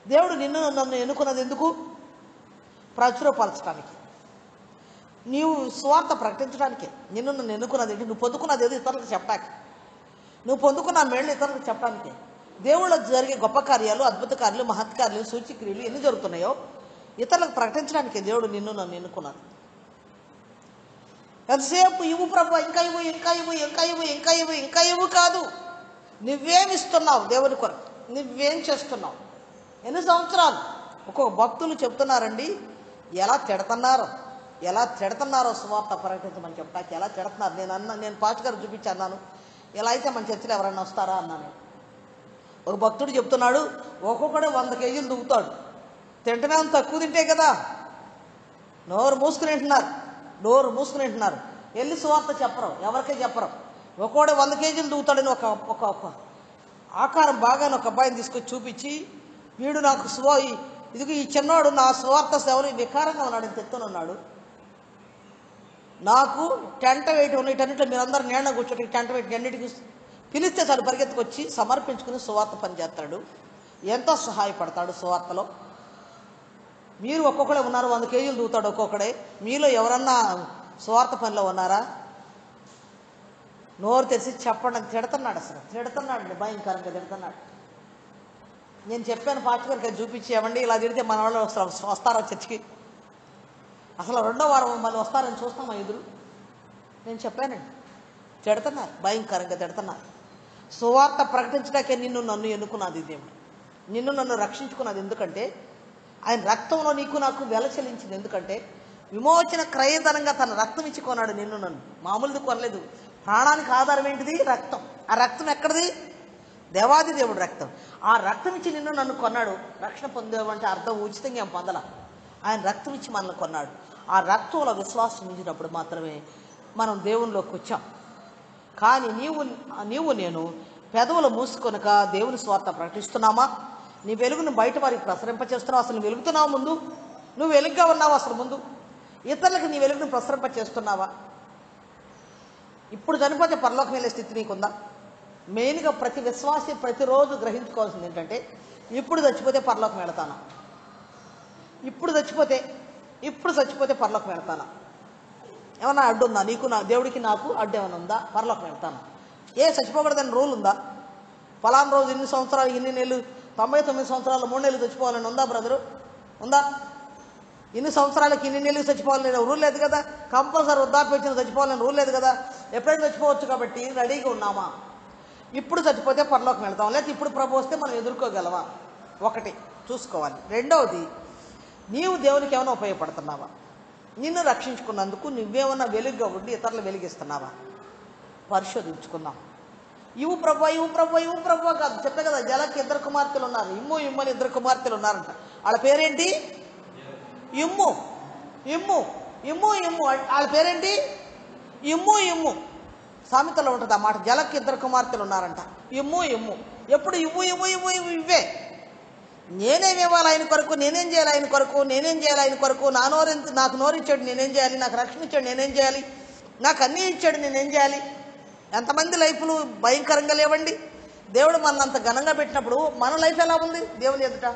Speaker 1: దేవుడు నన్ను ఎన్నుకున్నది ఎందుకు? ప్రచురపరచడానికి, నీవు స్వార్థ ప్రకటించడానికే నన్ను ఎన్నుకున్నది. నువ్వు పొందుకున్నది ఏదో ఇతరులకు చెప్పడానికి, నువ్వు పొందుకున్న మేళ్ళు ఇతరులకు చెప్పడానికే. దేవుళ్ళు జరిగే గొప్ప కార్యాలు, అద్భుత కార్యాలు, మహత్కార్యాలు, సూచిక్రియలు ఎన్ని జరుగుతున్నాయో ఇతరులకు ప్రకటించడానికే దేవుడు నన్ను ఎన్నుకున్నాడు. ఎంతసేపు ఇవ్వు ప్రభు, ఇంకా ఇవ్వు, ఇంకా ఇవ్వు, ఇంకా ఇవ్వు, ఇంకా ఇవ్వు, ఇంకా ఇవ్వు కాదు. నువ్వేమిస్తున్నావు దేవుని కొరకు? నువ్వేం చేస్తున్నావు? ఎన్ని సంవత్సరాలు? ఒక్కొక్క భక్తులు చెప్తున్నారండి ఎలా తిడుతున్నారో సువార్త ప్రకటించమని చెప్పడానికి ఎలా తిడుతున్నారు. నేను పాస్టర్ గారు చూపించి అన్నాను, ఎలా అయితే మన చర్చలు ఎవరైనా వస్తారా అన్నాను. ఒక భక్తుడు చెప్తున్నాడు, ఒక్కొక్కడే 100 కేజీలు దువ్వుతాడు. తింటమే తక్కువ తింటే కదా, నోరు మూసుకుని తింటున్నారు. వెళ్ళి సువార్త చెప్పరు, ఎవరికే చెప్పరు. ఒక్కోడే 100 కేజీలు దువ్వుతాడని ఒక ఆకారం బాగానే ఒక అబ్బాయిని తీసుకొచ్చి చూపించి, వీడు నాకు ఇదిగో ఈ చిన్నవాడు నా సువార్త సేవలు వికారంగా ఉన్నాడు, తెత్తునున్నాడు. నాకు టెంట వేయటం వీటన్నిటిలో మీరందరూ నీళ్ళ కూర్చోటి టెంట వేయటం అన్నిటికీ పిలిస్తే చాలు పరిగెత్తుకొచ్చి సమర్పించుకుని సువార్త పని చేస్తాడు. ఎంతో సహాయపడతాడు సువార్తలో. మీరు ఒక్కొక్కడే ఉన్నారు, 100 కేజీలు దూతాడు ఒక్కొక్కడే. మీలో ఎవరన్నా సువార్త పనిలో ఉన్నారా? నోరు తెరిచి చెప్పండి. తిడుతున్నాడు, భయంకరంగా తిడుతున్నాడు. నేను చెప్పాను పాస్టర్ గారికి చూపించి, ఏమండి ఇలా తిడితే మన వాళ్ళు వస్తారా చర్చికి? అసలు 2వ వారం మళ్ళీ వస్తారని చూస్తామా ఎదురు? నేను చెప్పానండి. తిడుతున్నారు, భయంకరంగా తిడుతున్నారు. సువార్త ప్రకటించడానికే నన్ను ఎన్నుకున్నది దేవుడు. నన్ను రక్షించుకున్నది ఎందుకంటే ఆయన రక్తంలో నీకు నాకు వెల చెల్లించింది. ఎందుకంటే విమోచన క్రయధనంగా తన రక్తం ఇచ్చి కొన్నాడు నన్ను. మామూలుది కొనలేదు. ప్రాణానికి ఆధారం ఏంటిది? రక్తం. ఆ రక్తం ఎక్కడిది? దేవాది దేవుడు రక్తం. ఆ రక్తం ఇచ్చి నన్ను కొన్నాడు. రక్షణ పొందేవంటే అర్థం ఉచితంగా ఏం పొందలా, ఆయన రక్తం ఇచ్చి మనల్ని కొన్నాడు. ఆ రక్తంలో విశ్వాసం ఉంచినప్పుడు మాత్రమే మనం దేవునిలోకి వచ్చాం. కానీ నీవు నేను పెదవులు మూసుకొనక దేవుని స్వార్థ ప్రకటిస్తున్నామా? నీ వెలుగును బయట వారికి ప్రసరింపచేస్తున్నావు. అసలు నువ్వు వెలుగుతున్నావు ముందు? నువ్వు వెలుగుగా ఉన్నావు అసలు ముందు? ఇతరులకు నీ వెలుగును ప్రసరింపచేస్తున్నావా? ఇప్పుడు చనిపోతే పరలోకం వెళ్ళే స్థితి నీకుందా? మెయిన్గా ప్రతి విశ్వాసి ప్రతిరోజు గ్రహించుకోవాల్సింది ఏంటంటే, ఇప్పుడు చచ్చిపోతే పరలోకం వెళతానా? ఇప్పుడు చచ్చిపోతే పరలోకం వెళతానా? ఏమన్నా అడ్డు ఉందా నీకు? దేవుడికి నాకు అడ్డు ఏమైనా ఉందా? పరలోకం వెళ్తాను చచ్చిపోకూడదని రూల్ ఉందా? ఫలానా రోజు ఇన్ని సంవత్సరాలు, ఇన్ని నెలలు, 99 సంవత్సరాలు 3 నెలలు చచ్చిపోవాలని ఉందా బ్రదరు? ఉందా? ఇన్ని సంవత్సరాలకి ఇన్ని నెలలు చచ్చిపోవాలని రూల్ లేదు కదా. కంపల్సరీ వృద్ధాప్య వచ్చిన చచ్చిపోవాలని రూల్ లేదు కదా. ఎప్పుడైనా చచ్చిపోవచ్చు కాబట్టి రెడీగా ఉన్నామా? ఇప్పుడు చచ్చిపోతే పరలోకం వెళ్తాం, లేకపోతే ఇప్పుడు ప్రభు వస్తే మనం ఎదుర్కోగలవా? ఒకటి చూసుకోవాలి. రెండవది, నీవు దేవునికి ఏమైనా ఉపయోగపడుతున్నావా? నిన్ను రక్షించుకున్నందుకు నువ్వేమన్నా వెలుగుగా ఉండి ఇతరులు వెలిగిస్తున్నావా? పరిశోధించుకుందాం. ఇవ్వు ప్రభు కాదు. చెప్పే కదా, జలకి 2 కుమార్తెలు ఉన్నారు. ఇమ్మని 2 కుమార్తెలు ఉన్నారంట. వాళ్ళ పేరేంటి? ఇమ్ము. వాళ్ళ పేరేంటి? ఇమ్ము. సామెతలో ఉంటుంది ఆ మాట. జలకి 2 కుమార్తెలు ఉన్నారంట. ఇమ్ము. ఎప్పుడు ఇవ్వు ఇవ్వే. నేనేం ఇవ్వాలి ఆయన కొరకు? నేనేం చేయాలి ఆయన కొరకు? నాకు నోరిచ్చాడు, నేనేం చేయాలి? నాకు రక్షణ ఇచ్చాడు, నేనేం చేయాలి? నాకు అన్నీ ఇచ్చాడు, నేనేం చేయాలి? ఎంతమంది లైఫ్లు భయంకరంగా లేవండి. దేవుడు మన అంత ఘనంగా పెట్టినప్పుడు మన లైఫ్ ఎలా ఉంది దేవుని ఎదుట?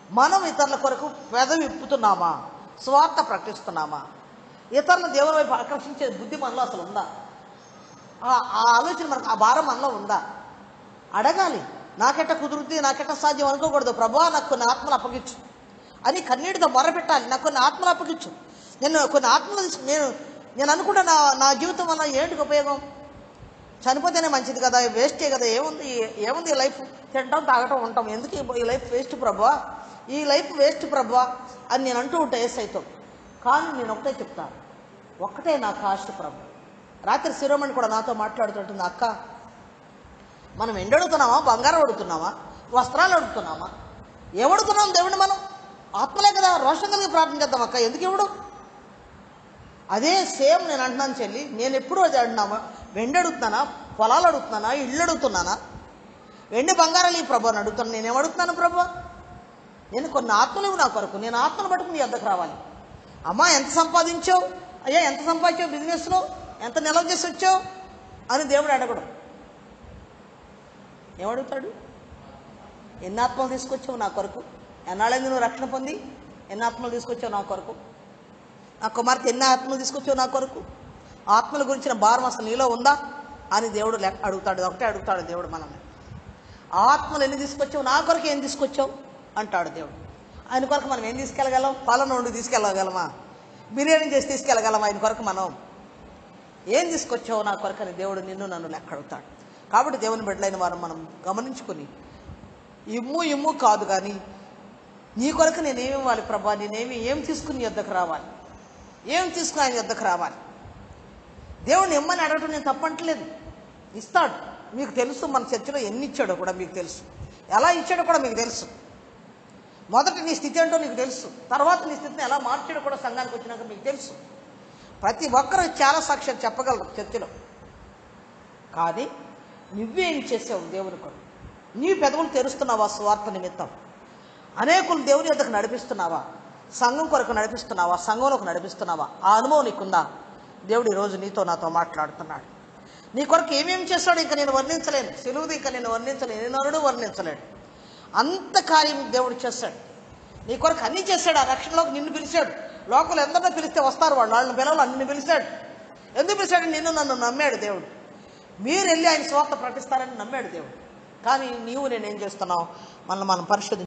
Speaker 1: మనం ఇతరుల కొరకు పెదవి విప్పుతున్నామా? స్వార్థ ప్రకటిస్తున్నామా? ఇతరుల దేవుని వైపు ఆకర్షించే బుద్ధి మనలో అసలు ఉందా? ఆ ఆలోచన మనకు, ఆ భారం మనలో ఉందా? అడగాలి. నాకెట్ట కుదురుద్ది, నాకెట్ట సాధ్యం అనుకోకూడదు. ప్రభువా నాకు కొన్ని ఆత్మలు అప్పగించు అని కన్నీటితో మొరపెట్టాలి. నాకు కొన్ని ఆత్మలు అప్పగించు. నేను కొన్ని ఆత్మలు నేను అనుకుంటా నా జీవితం వల్ల ఏంటికి ఉపయోగం? చనిపోతేనే మంచిది కదా, వేస్టే కదా, ఏముంది ఈ లైఫ్? తింటాం, తాగటం, ఉంటాం, ఎందుకు ఈ లైఫ్ వేస్ట్ ప్రభువా, ఈ లైఫ్ వేస్ట్ ప్రభువా అని నేను అంటూ ఉంటా ఏసైతో. కానీ నేను ఒకటే చెప్తాను, ఒక్కటే నా కాస్ట్ ప్రభు. రాత్రి శిరోమణి కూడా నాతో మాట్లాడుతుంటుంది, అక్క మనం ఎండడుగుతున్నామా, బంగారం అడుగుతున్నామా, వస్త్రాలు అడుగుతున్నామా, ఏమడుగుతున్నాం దేవుడిని? మనం ఆత్మలే కదా, రోషం కలిగి ప్రార్థన చేద్దాం అక్క, ఎందుకు ఇవ్వడు? అదే సేమ్ నేను అంటున్నాను చెల్లి, నేను ఎప్పుడు అది అంటున్నామా? వెండి అడుగుతున్నానా, పొలాలు అడుగుతున్నానా, ఇళ్ళు అడుగుతున్నానా? వెండి బంగారాలు ఈ ప్రభు అని అడుగుతాను. నేనేమడుగుతున్నాను ప్రభు? నేను కొన్ని ఆత్మలు నా కొరకు, నేను ఆత్మను పట్టుకుని నీ వద్దకు రావాలి. అమ్మా ఎంత సంపాదించావు, అయ్యా ఎంత సంపాదించావు బిజినెస్లో, ఎంత నిల్వ చేసి వచ్చావు అని దేవుడు అడగడు. ఏమడుగుతాడు? ఎన్ని ఆత్మలు తీసుకొచ్చావు నా కొరకు? ఎన్నాళ్ళైంది నువ్వు రక్షణ పొంది? ఎన్ని ఆత్మలు తీసుకొచ్చావు నా కొరకు? నా కుమార్తె ఎన్ని ఆత్మలు తీసుకొచ్చావు నా కొరకు? ఆత్మల గురించిన భారం అసలు నీలో ఉందా అని దేవుడు అడుగుతాడు. ఒకటే అడుగుతాడు దేవుడు మనల్ని. ఆత్మలు ఎన్ని తీసుకొచ్చావు నా కొరకు, ఏం తీసుకొచ్చావు అంటాడు దేవుడు. ఆయన కొరకు మనం ఏం తీసుకెళ్ళగలం? పాలన వండి తీసుకెళ్ళగలమా? బిర్యానీ చేసి తీసుకెళ్ళగలమా? ఆయన కొరకు మనం ఏం తీసుకొచ్చావు నా కొరకు అని దేవుడు నిన్ను నన్ను లెక్క అడుగుతాడు. కాబట్టి దేవుని బిడ్డలైన వారు మనం గమనించుకుని, ఇమ్ము కాదు కానీ నీ కొరకు నేనేమి ఇవ్వాలి ప్రభా, ఏం తీసుకుని నీ వద్దకు రావాలి, ఏం తీసుకుని ఆయన వద్దకు రావాలి. దేవుడిని ఇమ్మని అడగటం నేను తప్పంటలేదు, ఇస్తాడు. మీకు తెలుసు మన చర్చలో ఎన్ని ఇచ్చాడో కూడా మీకు తెలుసు, ఎలా ఇచ్చాడో కూడా మీకు తెలుసు. మొదట నీ స్థితి ఏంటో నీకు తెలుసు, తర్వాత నీ స్థితిని ఎలా మార్చాడో కూడా సంఘానికి వచ్చినాక మీకు తెలుసు. ప్రతి ఒక్కరూ చాలా సాక్ష్యాలు చెప్పగలరు చర్చలో. కానీ నువ్వేం చేసావు దేవుని కొరకు? నీ పెదవులు తెరుస్తున్నావా స్వార్థ నిమిత్తం? అనేకులు దేవుని యొద్దకు నడిపిస్తున్నావా? సంఘం కొరకు నడిపిస్తున్నావా? సంఘంలోకి నడిపిస్తున్నావా? ఆ అనుభవం నీకుందా? దేవుడు ఈరోజు నీతో నాతో మాట్లాడుతున్నాడు. నీ కొరకు ఏమేమి చేస్తాడు ఇంకా నేను వర్ణించలేను. సెలువుది ఇంకా నేను వర్ణించలేను, నేను వర్ణించలేడు. అంత కార్యం దేవుడు చేస్తాడు. నీ కొరకు అన్నీ చేశాడు. ఆ రక్షణలోకి నిన్ను పిలిచాడు. లోకలు ఎందరినో పిలిస్తే వస్తారు వాళ్ళు, వాళ్ళని పిలవాలి, నిన్ను పిలిచాడు. ఎందుకు పిలిచాడు? నిన్ను నన్ను నమ్మాడు దేవుడు. మీరు వెళ్ళి ఆయన స్వార్థ ప్రకటిస్తారని నమ్మాడు దేవుడు. కానీ నీవు నేనేం చేస్తున్నావు? మనం పరిశోధన